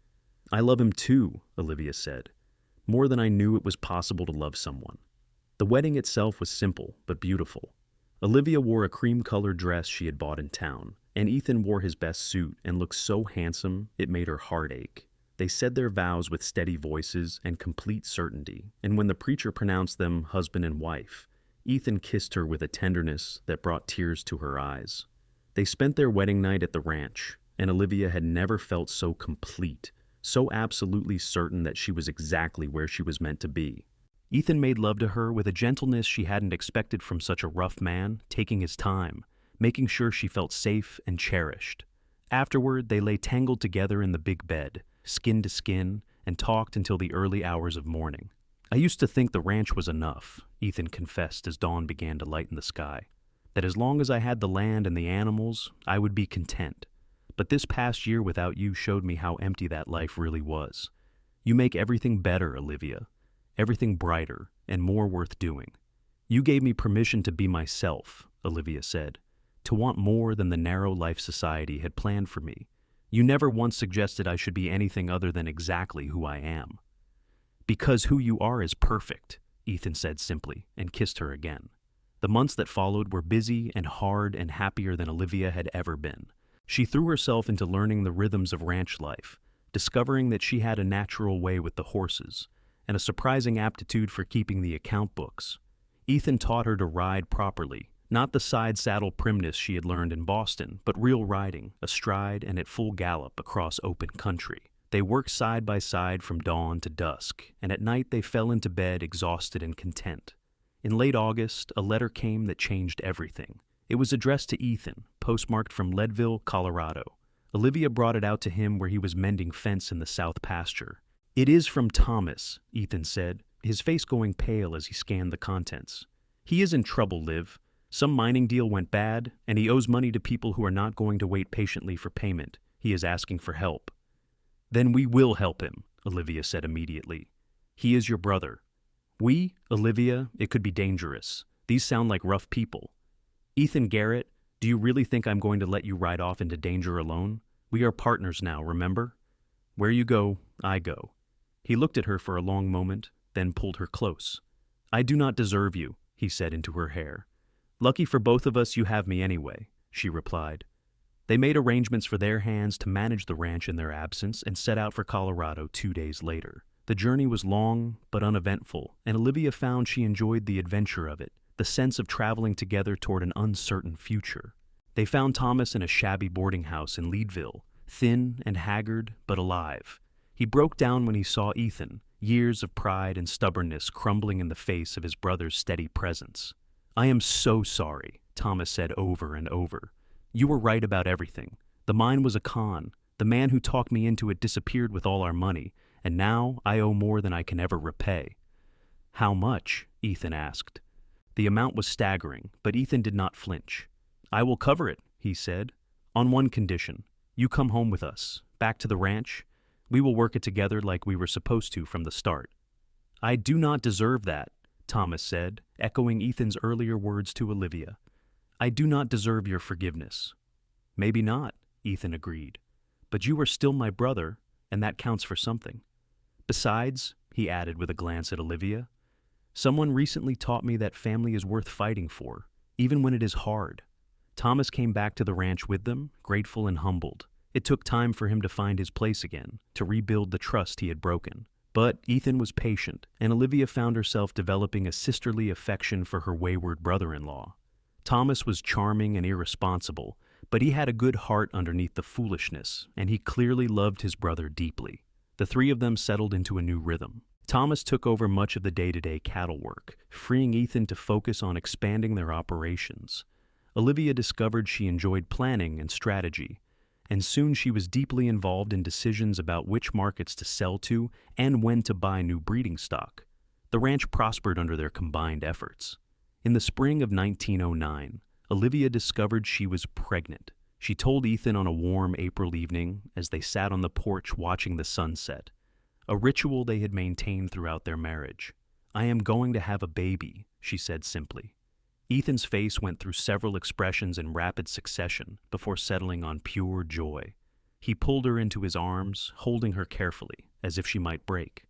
"I love him too," Olivia said. "More than I knew it was possible to love someone." The wedding itself was simple but beautiful. Olivia wore a cream-colored dress she had bought in town, and Ethan wore his best suit and looked so handsome it made her heart ache. They said their vows with steady voices and complete certainty, and when the preacher pronounced them husband and wife, Ethan kissed her with a tenderness that brought tears to her eyes. They spent their wedding night at the ranch, and Olivia had never felt so complete, so absolutely certain that she was exactly where she was meant to be. Ethan made love to her with a gentleness she hadn't expected from such a rough man, taking his time, making sure she felt safe and cherished. Afterward, they lay tangled together in the big bed, skin to skin, and talked until the early hours of morning. I used to think the ranch was enough, Ethan confessed as dawn began to lighten the sky. That as long as I had the land and the animals, I would be content. But this past year without you showed me how empty that life really was. You make everything better, Olivia. Everything brighter and more worth doing. You gave me permission to be myself, Olivia said, to want more than the narrow life society had planned for me. You never once suggested I should be anything other than exactly who I am. Because who you are is perfect, Ethan said simply, and kissed her again. The months that followed were busy and hard and happier than Olivia had ever been. She threw herself into learning the rhythms of ranch life, discovering that she had a natural way with the horses, and a surprising aptitude for keeping the account books. Ethan taught her to ride properly, not the side saddle primness she had learned in Boston, but real riding, astride and at full gallop across open country. They worked side by side from dawn to dusk, and at night they fell into bed exhausted and content. In late August, a letter came that changed everything. It was addressed to Ethan, postmarked from Leadville, Colorado. Olivia brought it out to him where he was mending fence in the south pasture. "It is from Thomas," Ethan said, his face going pale as he scanned the contents. "He is in trouble, Liv. Some mining deal went bad, and he owes money to people who are not going to wait patiently for payment. He is asking for help." "Then we will help him," Olivia said immediately. "He is your brother." "We? Olivia, it could be dangerous. These sound like rough people." "Ethan Garrett, do you really think I'm going to let you ride off into danger alone? We are partners now, remember? Where you go, I go." He looked at her for a long moment, then pulled her close. "I do not deserve you," he said into her hair. "Lucky for both of us you have me anyway," she replied. They made arrangements for their hands to manage the ranch in their absence and set out for Colorado 2 days later. The journey was long but uneventful, and Olivia found she enjoyed the adventure of it, the sense of traveling together toward an uncertain future. They found Thomas in a shabby boarding house in Leadville, thin and haggard but alive. He broke down when he saw Ethan, years of pride and stubbornness crumbling in the face of his brother's steady presence. "I am so sorry," Thomas said over and over. "You were right about everything. The mine was a con. The man who talked me into it disappeared with all our money, and now I owe more than I can ever repay." "How much?" Ethan asked. The amount was staggering, but Ethan did not flinch. "I will cover it," he said, "on one condition. You come home with us, back to the ranch. We will work it together like we were supposed to from the start." "I do not deserve that," Thomas said, echoing Ethan's earlier words to Olivia. "I do not deserve your forgiveness." "Maybe not," Ethan agreed. "But you are still my brother, and that counts for something. Besides," he added with a glance at Olivia, "someone recently taught me that family is worth fighting for, even when it is hard." Thomas came back to the ranch with them, grateful and humbled. It took time for him to find his place again, to rebuild the trust he had broken. But Ethan was patient, and Olivia found herself developing a sisterly affection for her wayward brother-in-law. Thomas was charming and irresponsible, but he had a good heart underneath the foolishness, and he clearly loved his brother deeply. The three of them settled into a new rhythm. Thomas took over much of the day-to-day cattle work, freeing Ethan to focus on expanding their operations. Olivia discovered she enjoyed planning and strategy, and soon she was deeply involved in decisions about which markets to sell to and when to buy new breeding stock. The ranch prospered under their combined efforts. In the spring of 1909, Olivia discovered she was pregnant. She told Ethan on a warm April evening as they sat on the porch watching the sunset, a ritual they had maintained throughout their marriage. "I am going to have a baby," she said simply. Ethan's face went through several expressions in rapid succession before settling on pure joy. He pulled her into his arms, holding her carefully, as if she might break.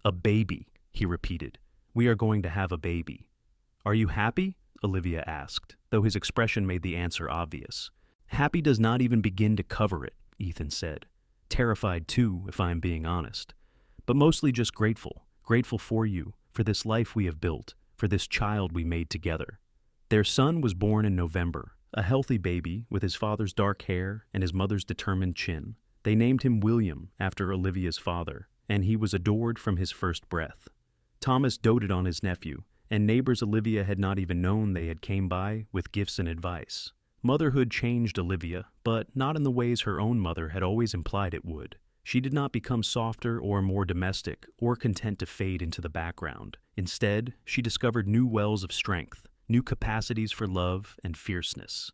"A baby," he repeated. "We are going to have a baby." "Are you happy?" Olivia asked, though his expression made the answer obvious. "Happy does not even begin to cover it," Ethan said. "Terrified too, if I am being honest. But mostly just grateful. Grateful for you, for this life we have built, for this child we made together." Their son was born in November, a healthy baby with his father's dark hair and his mother's determined chin. They named him William after Olivia's father, and he was adored from his first breath. Thomas doted on his nephew, and neighbors Olivia had not even known they had came by with gifts and advice. Motherhood changed Olivia, but not in the ways her own mother had always implied it would. She did not become softer or more domestic or content to fade into the background. Instead, she discovered new wells of strength, new capacities for love and fierceness.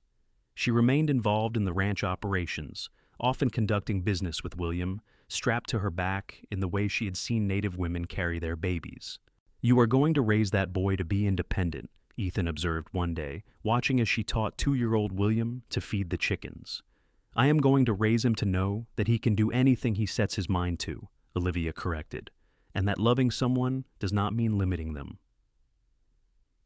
She remained involved in the ranch operations, often conducting business with William, strapped to her back in the way she had seen Native women carry their babies. "You are going to raise that boy to be independent," Ethan observed one day, watching as she taught 2-year-old William to feed the chickens. "I am going to raise him to know that he can do anything he sets his mind to," Olivia corrected, "and that loving someone does not mean limiting them."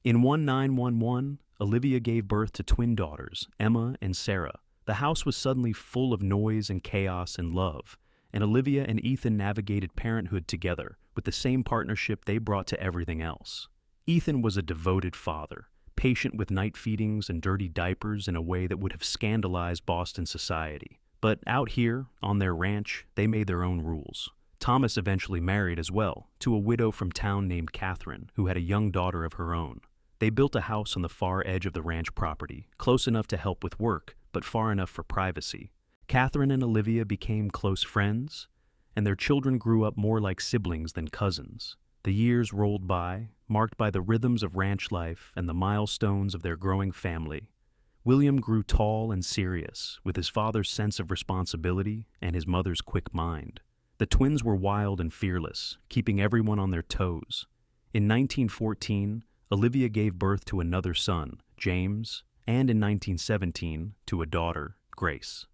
In 1911, Olivia gave birth to twin daughters, Emma and Sarah. The house was suddenly full of noise and chaos and love, and Olivia and Ethan navigated parenthood together with the same partnership they brought to everything else. Ethan was a devoted father, patient with night feedings and dirty diapers in a way that would have scandalized Boston society. But out here, on their ranch, they made their own rules. Thomas eventually married as well, to a widow from town named Catherine, who had a young daughter of her own. They built a house on the far edge of the ranch property, close enough to help with work, but far enough for privacy. Catherine and Olivia became close friends, and their children grew up more like siblings than cousins. The years rolled by, marked by the rhythms of ranch life and the milestones of their growing family. William grew tall and serious, with his father's sense of responsibility and his mother's quick mind. The twins were wild and fearless, keeping everyone on their toes. In 1914, Olivia gave birth to another son, James, and in 1917, to a daughter, Grace.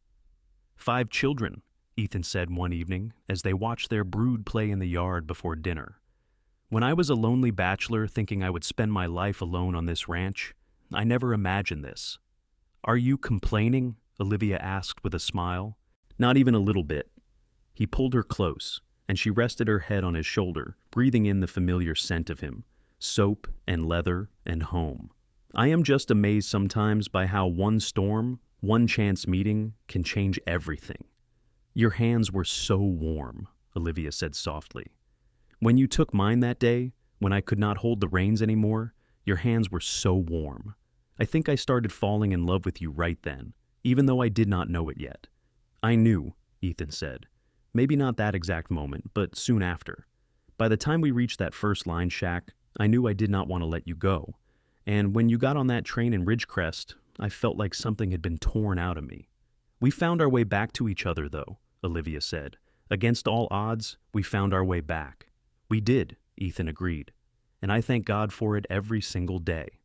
"5 children," Ethan said one evening as they watched their brood play in the yard before dinner. "When I was a lonely bachelor thinking I would spend my life alone on this ranch, I never imagined this." "Are you complaining?" Olivia asked with a smile. "Not even a little bit." He pulled her close, and she rested her head on his shoulder, breathing in the familiar scent of him, soap and leather and home. "I am just amazed sometimes by how one storm, one chance meeting, can change everything." "Your hands were so warm," Olivia said softly. "When you took mine that day, when I could not hold the reins anymore, your hands were so warm. I think I started falling in love with you right then, even though I did not know it yet." "I knew," Ethan said. "Maybe not that exact moment, but soon after. By the time we reached that first line shack, I knew I did not want to let you go. And when you got on that train in Ridgecrest, I felt like something had been torn out of me." "We found our way back to each other, though," Olivia said. "Against all odds, we found our way back." "We did," Ethan agreed, "and I thank God for it every single day."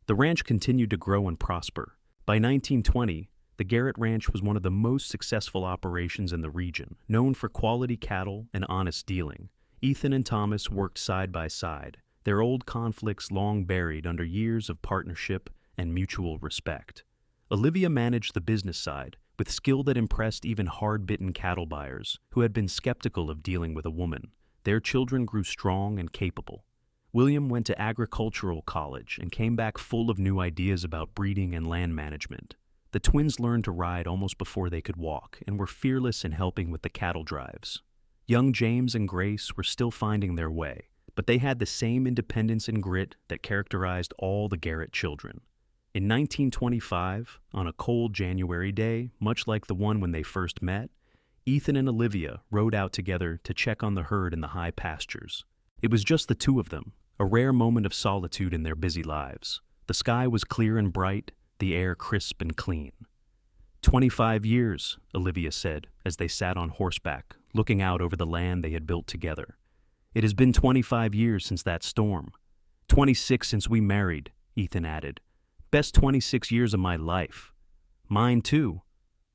The ranch continued to grow and prosper. By 1920, the Garrett Ranch was one of the most successful operations in the region, known for quality cattle and honest dealing. Ethan and Thomas worked side by side, their old conflicts long buried under years of partnership and mutual respect. Olivia managed the business side, with skill that impressed even hard-bitten cattle buyers who had been skeptical of dealing with a woman. Their children grew strong and capable. William went to agricultural college and came back full of new ideas about breeding and land management. The twins learned to ride almost before they could walk and were fearless in helping with the cattle drives. Young James and Grace were still finding their way, but they had the same independence and grit that characterized all the Garrett children. In 1925, on a cold January day, much like the one when they first met, Ethan and Olivia rode out together to check on the herd in the high pastures. It was just the two of them, a rare moment of solitude in their busy lives. The sky was clear and bright, the air crisp and clean. 25 years, Olivia said, as they sat on horseback, looking out over the land they had built together. "It has been 25 years since that storm. 26 since we married," Ethan added. "Best 26 years of my life." "Mine too."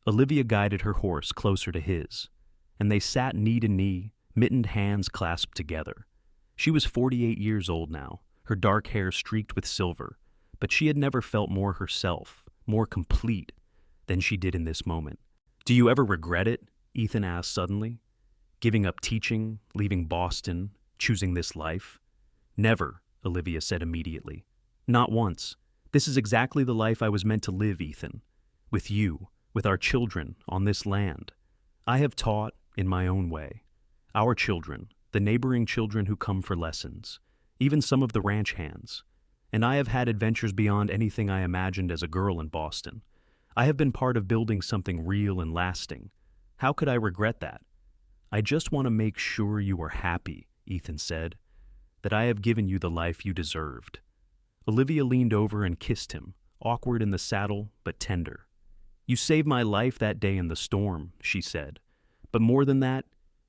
Olivia guided her horse closer to his, and they sat knee to knee, mittened hands clasped together. She was 48 years old now, her dark hair streaked with silver, but she had never felt more herself, more complete, than she did in this moment. "Do you ever regret it?" Ethan asked suddenly. "Giving up teaching, leaving Boston, choosing this life?" "Never," Olivia said immediately. "Not once. This is exactly the life I was meant to live, Ethan. With you, with our children, on this land. I have taught, in my own way, our children, the neighboring children who come for lessons, even some of the ranch hands, and I have had adventures beyond anything I imagined as a girl in Boston. I have been part of building something real and lasting. How could I regret that? I just want to make sure you are happy, Ethan said, that I have given you the life you deserved. Olivia leaned over and kissed him, awkward in the saddle, but tender. You saved my life that day in the storm, she said. But more than that,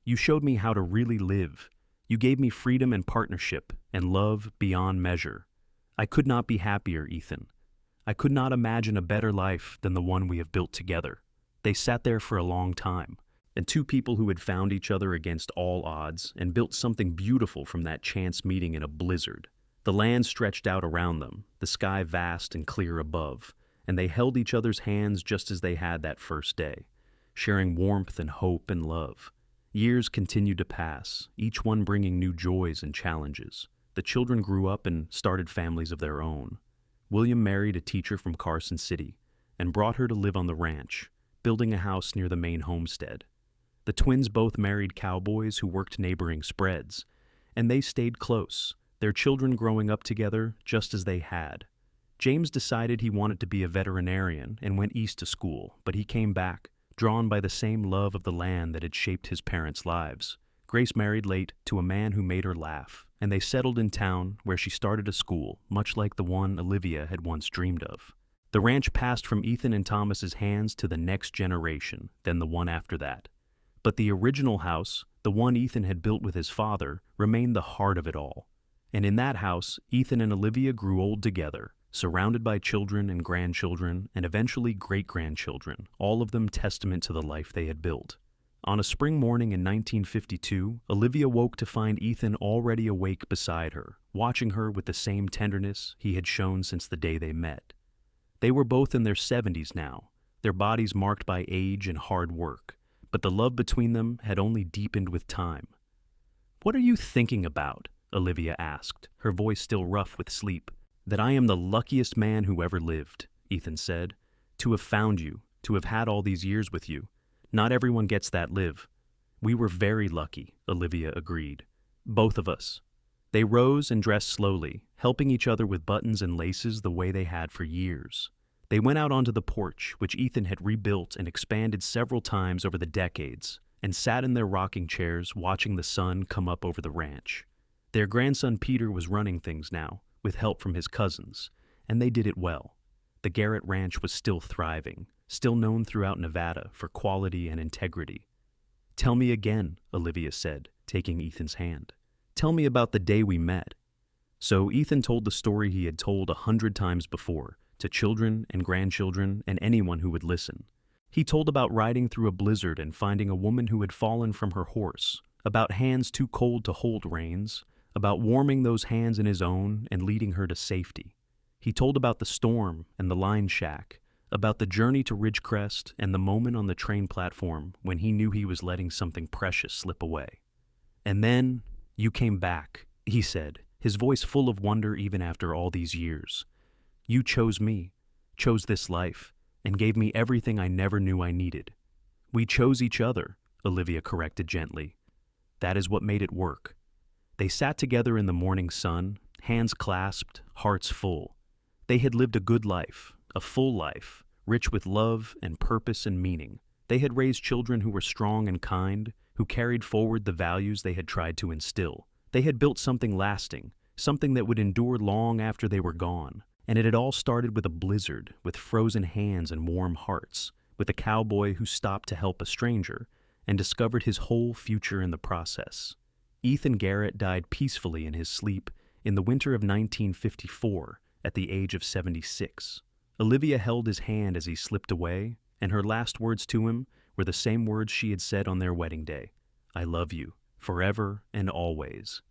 you showed me how to really live. You gave me freedom and partnership and love beyond measure. I could not be happier, Ethan. I could not imagine a better life than the one we have built together. They sat there for a long time, and two people who had found each other against all odds and built something beautiful from that chance meeting in a blizzard. The land stretched out around them, the sky vast and clear above, and they held each other's hands just as they had that first day, sharing warmth and hope and love. Years continued to pass, each one bringing new joys and challenges. The children grew up and started families of their own. William married a teacher from Carson City and brought her to live on the ranch, building a house near the main homestead. The twins both married cowboys who worked neighboring spreads, and they stayed close, their children growing up together just as they had. James decided he wanted to be a veterinarian and went east to school, but he came back, drawn by the same love of the land that had shaped his parents' lives. Grace married late to a man who made her laugh, and they settled in town where she started a school, much like the one Olivia had once dreamed of. The ranch passed from Ethan and Thomas's hands to the next generation, then the one after that. But the original house, the one Ethan had built with his father, remained the heart of it all. And in that house, Ethan and Olivia grew old together, surrounded by children and grandchildren and eventually great-grandchildren, all of them testament to the life they had built. On a spring morning in 1952, Olivia woke to find Ethan already awake beside her, watching her with the same tenderness he had shown since the day they met. They were both in their 70s now, their bodies marked by age and hard work, but the love between them had only deepened with time. "What are you thinking about?" Olivia asked, her voice still rough with sleep. "That I am the luckiest man who ever lived," Ethan said. "To have found you, to have had all these years with you. Not everyone gets that live." "We were very lucky," Olivia agreed. "Both of us." They rose and dressed slowly, helping each other with buttons and laces the way they had for years. They went out onto the porch, which Ethan had rebuilt and expanded several times over the decades, and sat in their rocking chairs watching the sun come up over the ranch. Their grandson Peter was running things now, with help from his cousins, and they did it well. The Garrett ranch was still thriving, still known throughout Nevada for quality and integrity. "Tell me again," Olivia said, taking Ethan's hand. "Tell me about the day we met." So Ethan told the story he had told 100 times before, to children and grandchildren and anyone who would listen. He told about riding through a blizzard and finding a woman who had fallen from her horse, about hands too cold to hold reins, about warming those hands in his own and leading her to safety. He told about the storm and the line shack, about the journey to Ridgecrest and the moment on the train platform when he knew he was letting something precious slip away. "And then you came back," he said, his voice full of wonder even after all these years. "You chose me, chose this life, and gave me everything I never knew I needed." "We chose each other," Olivia corrected gently. "That is what made it work." They sat together in the morning sun, hands clasped, hearts full. They had lived a good life, a full life, rich with love and purpose and meaning. They had raised children who were strong and kind, who carried forward the values they had tried to instill. They had built something lasting, something that would endure long after they were gone. And it had all started with a blizzard, with frozen hands and warm hearts, with a cowboy who stopped to help a stranger and discovered his whole future in the process. Ethan Garrett died peacefully in his sleep in the winter of 1954 at the age of 76. Olivia held his hand as he slipped away, and her last words to him were the same words she had said on their wedding day: "I love you, forever and always."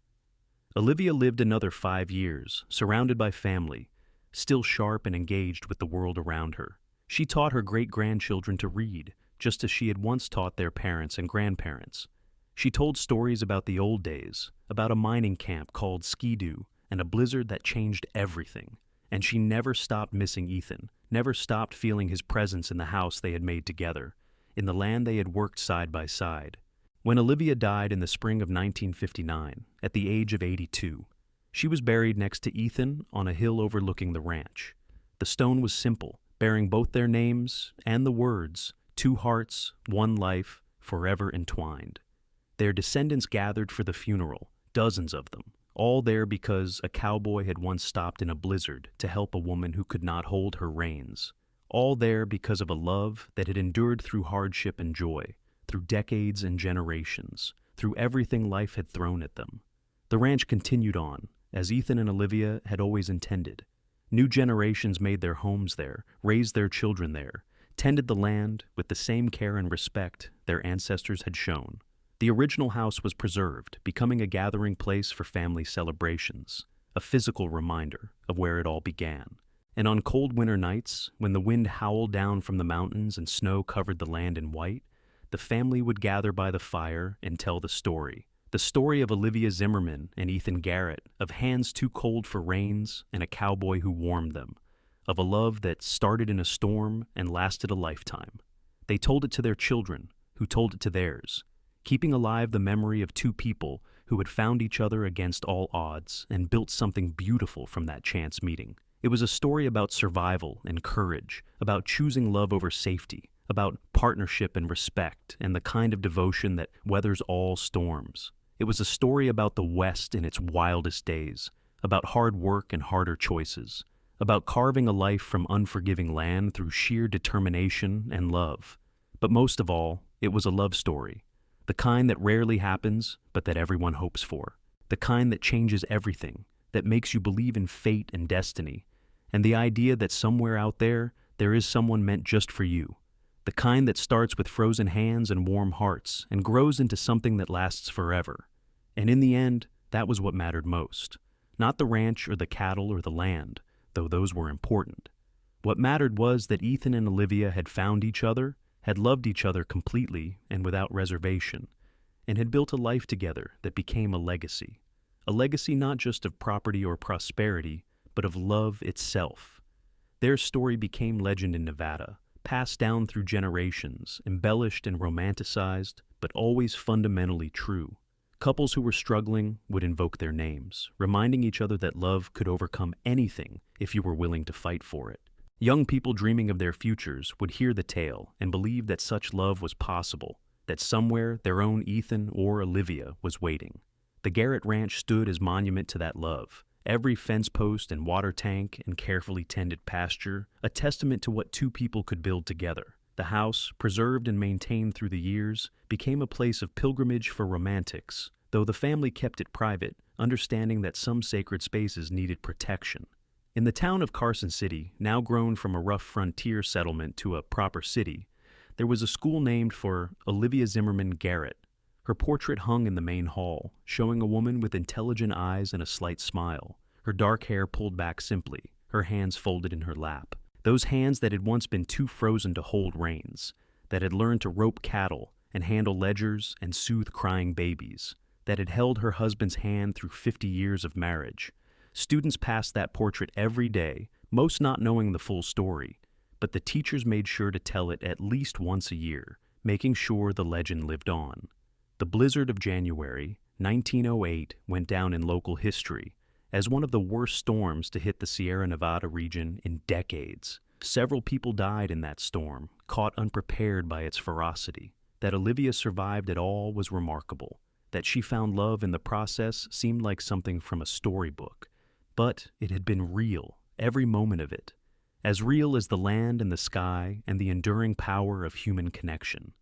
Olivia lived another 5 years, surrounded by family, still sharp and engaged with the world around her. She taught her great-grandchildren to read, just as she had once taught their parents and grandparents. She told stories about the old days, about a mining camp called Skidoo, and a blizzard that changed everything. And she never stopped missing Ethan, never stopped feeling his presence in the house they had made together. in the land they had worked side by side. When Olivia died in the spring of 1959, at the age of 82, she was buried next to Ethan on a hill overlooking the ranch. The stone was simple, bearing both their names and the words, "Two hearts, one life, forever entwined." Their descendants gathered for the funeral, dozens of them, all there because a cowboy had once stopped in a blizzard to help a woman who could not hold her reins. All there because of a love that had endured through hardship and joy, through decades and generations, through everything life had thrown at them. The ranch continued on, as Ethan and Olivia had always intended. New generations made their homes there, raised their children there, tended the land with the same care and respect their ancestors had shown. The original house was preserved, becoming a gathering place for family celebrations, a physical reminder of where it all began. And on cold winter nights, when the wind howled down from the mountains and snow covered the land in white, the family would gather by the fire and tell the story of Olivia Zimmerman and Ethan Garrett, of hands too cold for reins and a cowboy who warmed them, of a love that started in a storm and lasted a lifetime. They told it to their children, who told it to theirs, keeping alive the memory of two people who had found each other against all odds and built something beautiful from that chance meeting. It was a story about survival and courage, about choosing love over safety, about partnership and respect and the kind of devotion that weathers all storms. It was a story about the West in its wildest days, about hard work and harder choices, about carving a life from unforgiving land through sheer determination and love. But most of all, it was a love story, the kind that rarely happens but that everyone hopes for, the kind that changes everything, that makes you believe in fate and destiny, and the idea that somewhere out there is someone meant just for you. The kind that starts with frozen hands and warm hearts and grows into something that lasts forever. And in the end, that was what mattered most. Not the ranch or the cattle or the land, though those were important. What mattered was that Ethan and Olivia had found each other, had loved each other completely and without reservation, and had built a life together that became a legacy. A legacy not just of property or prosperity, but of love itself. Their story became legend in Nevada, passed down through generations, embellished and romanticized, but always fundamentally true. Couples who were struggling would invoke their names, reminding each other that love could overcome anything if you were willing to fight for it. Young people dreaming of their futures would hear the tale and believe that such love was possible, that somewhere their own Ethan or Olivia was waiting. The Garrett Ranch stood as monument to that love. Every fence post and water tank and carefully tended pasture, a testament to what two people could build together. The house, preserved and maintained through the years, became a place of pilgrimage for romantics, though the family kept it private, understanding that some sacred spaces needed protection. In the town of Carson City, now grown from a rough frontier settlement to a proper city, there was a school named for Olivia Zimmerman Garrett. Her portrait hung in the main hall, showing a woman with intelligent eyes and a slight smile, her dark hair pulled back simply, her hands folded in her lap. Those hands that had once been too frozen to hold reins, that had learned to rope cattle and handle ledgers and soothe crying babies, that had held her husband's hand through 50 years of marriage. Students passed that portrait every day, most not knowing the full story, but the teachers made sure to tell it at least once a year, making sure the legend lived on. The blizzard of January 1908 went down in local history as one of the worst storms to hit the Sierra Nevada region in decades. Several people died in that storm, caught unprepared by its ferocity. That Olivia survived at all was remarkable. That she found love in the process seemed like something from a storybook. But it had been real, every moment of it. As real as the land and the sky and the enduring power of human connection.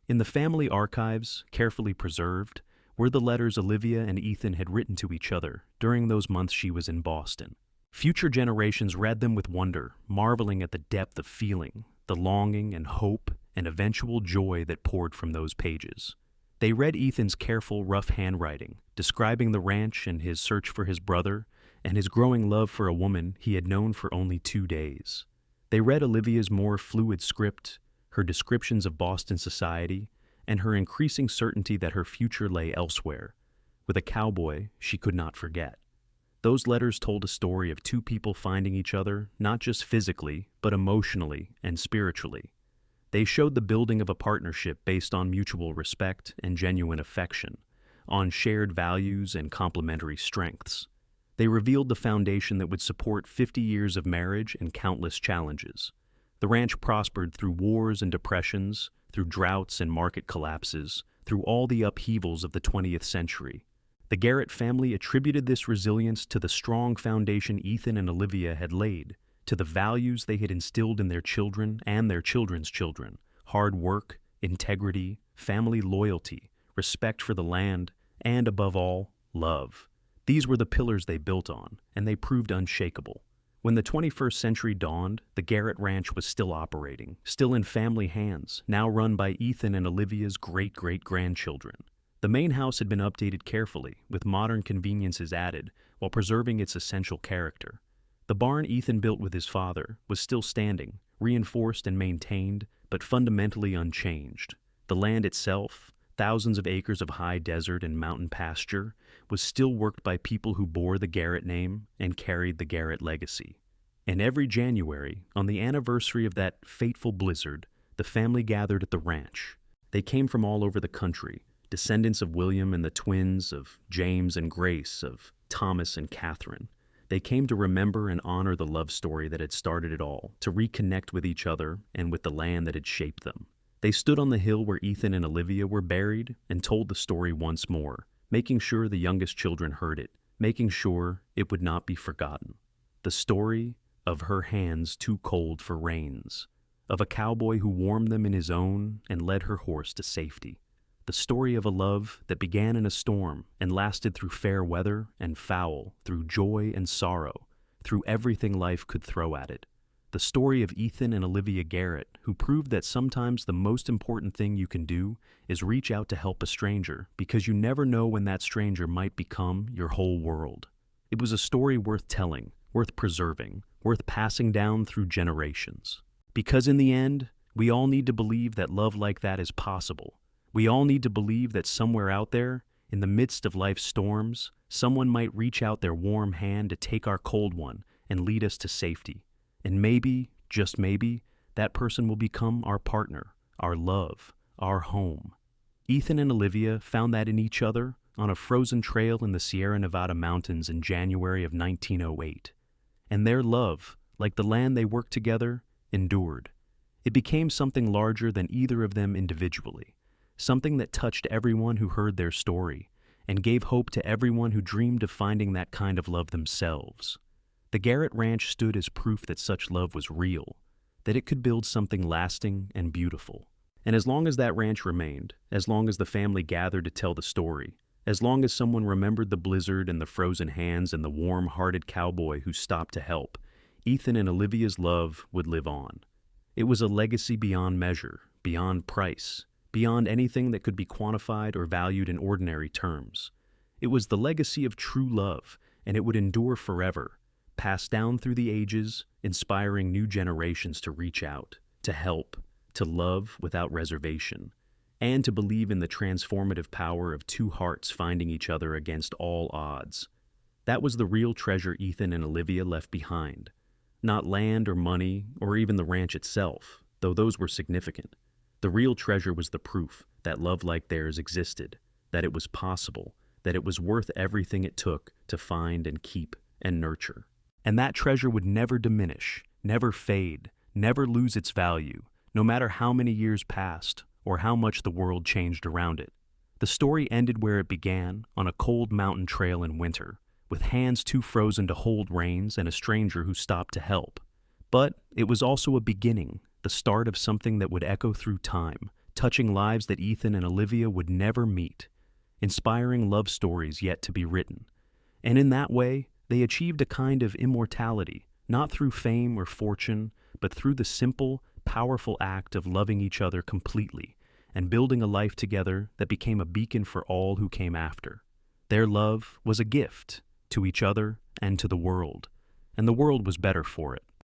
In the family archives, carefully preserved, were the letters Olivia and Ethan had written to each other during those months she was in Boston. Future generations read them with wonder, marveling at the depth of feeling, the longing and hope and eventual joy that poured from those pages. They read Ethan's careful, rough handwriting, describing the ranch and his search for his brother, and his growing love for a woman he had known for only 2 days. They read Olivia's more fluid script, her descriptions of Boston society, and her increasing certainty that her future lay elsewhere, with a cowboy she could not forget. Those letters told a story of two people finding each other, not just physically, but emotionally and spiritually. They showed the building of a partnership based on mutual respect and genuine affection, on shared values and complementary strengths. They revealed the foundation that would support 50 years of marriage and countless challenges. The ranch prospered through wars and depressions, through droughts and market collapses, through all the upheavals of the 20th century. The Garrett family attributed this resilience to the strong foundation Ethan and Olivia had laid, to the values they had instilled in their children and their children's children: hard work, integrity, family loyalty, respect for the land, and above all, love. These were the pillars they built on, and they proved unshakable. When the 21st century dawned, the Garrett Ranch was still operating, still in family hands, now run by Ethan and Olivia's great-great-grandchildren. The main house had been updated carefully, with modern conveniences added, while preserving its essential character. The barn Ethan built with his father was still standing, reinforced and maintained, but fundamentally unchanged. The land itself, thousands of acres of high desert and mountain pasture, was still worked by people who bore the Garrett name and carried the Garrett legacy. And every January, on the anniversary of that fateful blizzard, the family gathered at the ranch. They came from all over the country, descendants of William and the twins, of James and Grace, of Thomas and Catherine. They came to remember and honor the love story that had started it all, to reconnect with each other and with the land that had shaped them. They stood on the hill where Ethan and Olivia were buried and told the story once more, making sure the youngest children heard it, making sure it would not be forgotten. The story of her hands too cold for reins, of a cowboy who warmed them in his own and led her horse to safety. The story of a love that began in a storm and lasted through fair weather and foul, through joy and sorrow, through everything life could throw at it. The story of Ethan and Olivia Garrett, who proved that sometimes the most important thing you can do is reach out to help a stranger, because you never know when that stranger might become your whole world. It was a story worth telling, worth preserving, worth passing down through generations. Because in the end, we all need to believe that love like that is possible. We all need to believe that somewhere out there, in the midst of life's storms, someone might reach out their warm hand to take our cold one and lead us to safety. And maybe, just maybe, that person will become our partner, our love, our home. Ethan and Olivia found that in each other on a frozen trail in the Sierra Nevada mountains in January of 1908. And their love, like the land they worked together, endured. It became something larger than either of them individually. Something that touched everyone who heard their story and gave hope to everyone who dreamed of finding that kind of love themselves. The Garrett Ranch stood as proof that such love was real, that it could build something lasting and beautiful. And as long as that ranch remained, as long as the family gathered to tell the story, as long as someone remembered the blizzard and the frozen hands and the warm-hearted cowboy who stopped to help, Ethan and Olivia's love would live on. It was a legacy beyond measure, beyond price, beyond anything that could be quantified or valued in ordinary terms. It was the legacy of true love, and it would endure forever, passed down through the ages, inspiring new generations to reach out, to help, to love without reservation, and to believe in the transformative power of two hearts finding each other against all odds. That was the real treasure Ethan and Olivia left behind. Not land or money, or even the ranch itself, though those were significant. The real treasure was the proof that love like theirs existed, that it was possible, that it was worth everything it took to find and keep and nurture. And that treasure would never diminish, never fade, never lose its value, no matter how many years passed or how much the world changed around it. The story ended where it began, on a cold mountain trail in winter, with hands too frozen to hold reins and a stranger who stopped to help. But it was also a beginning, the start of something that would echo through time, touching lives that Ethan and Olivia would never meet, inspiring love stories yet to be written. And in that way, they achieved a kind of immortality, not through fame or fortune, but through the simple, powerful act of loving each other completely and building a life together that became a beacon for all who came after. Their love was a gift to each other and to the world, and the world was better for it.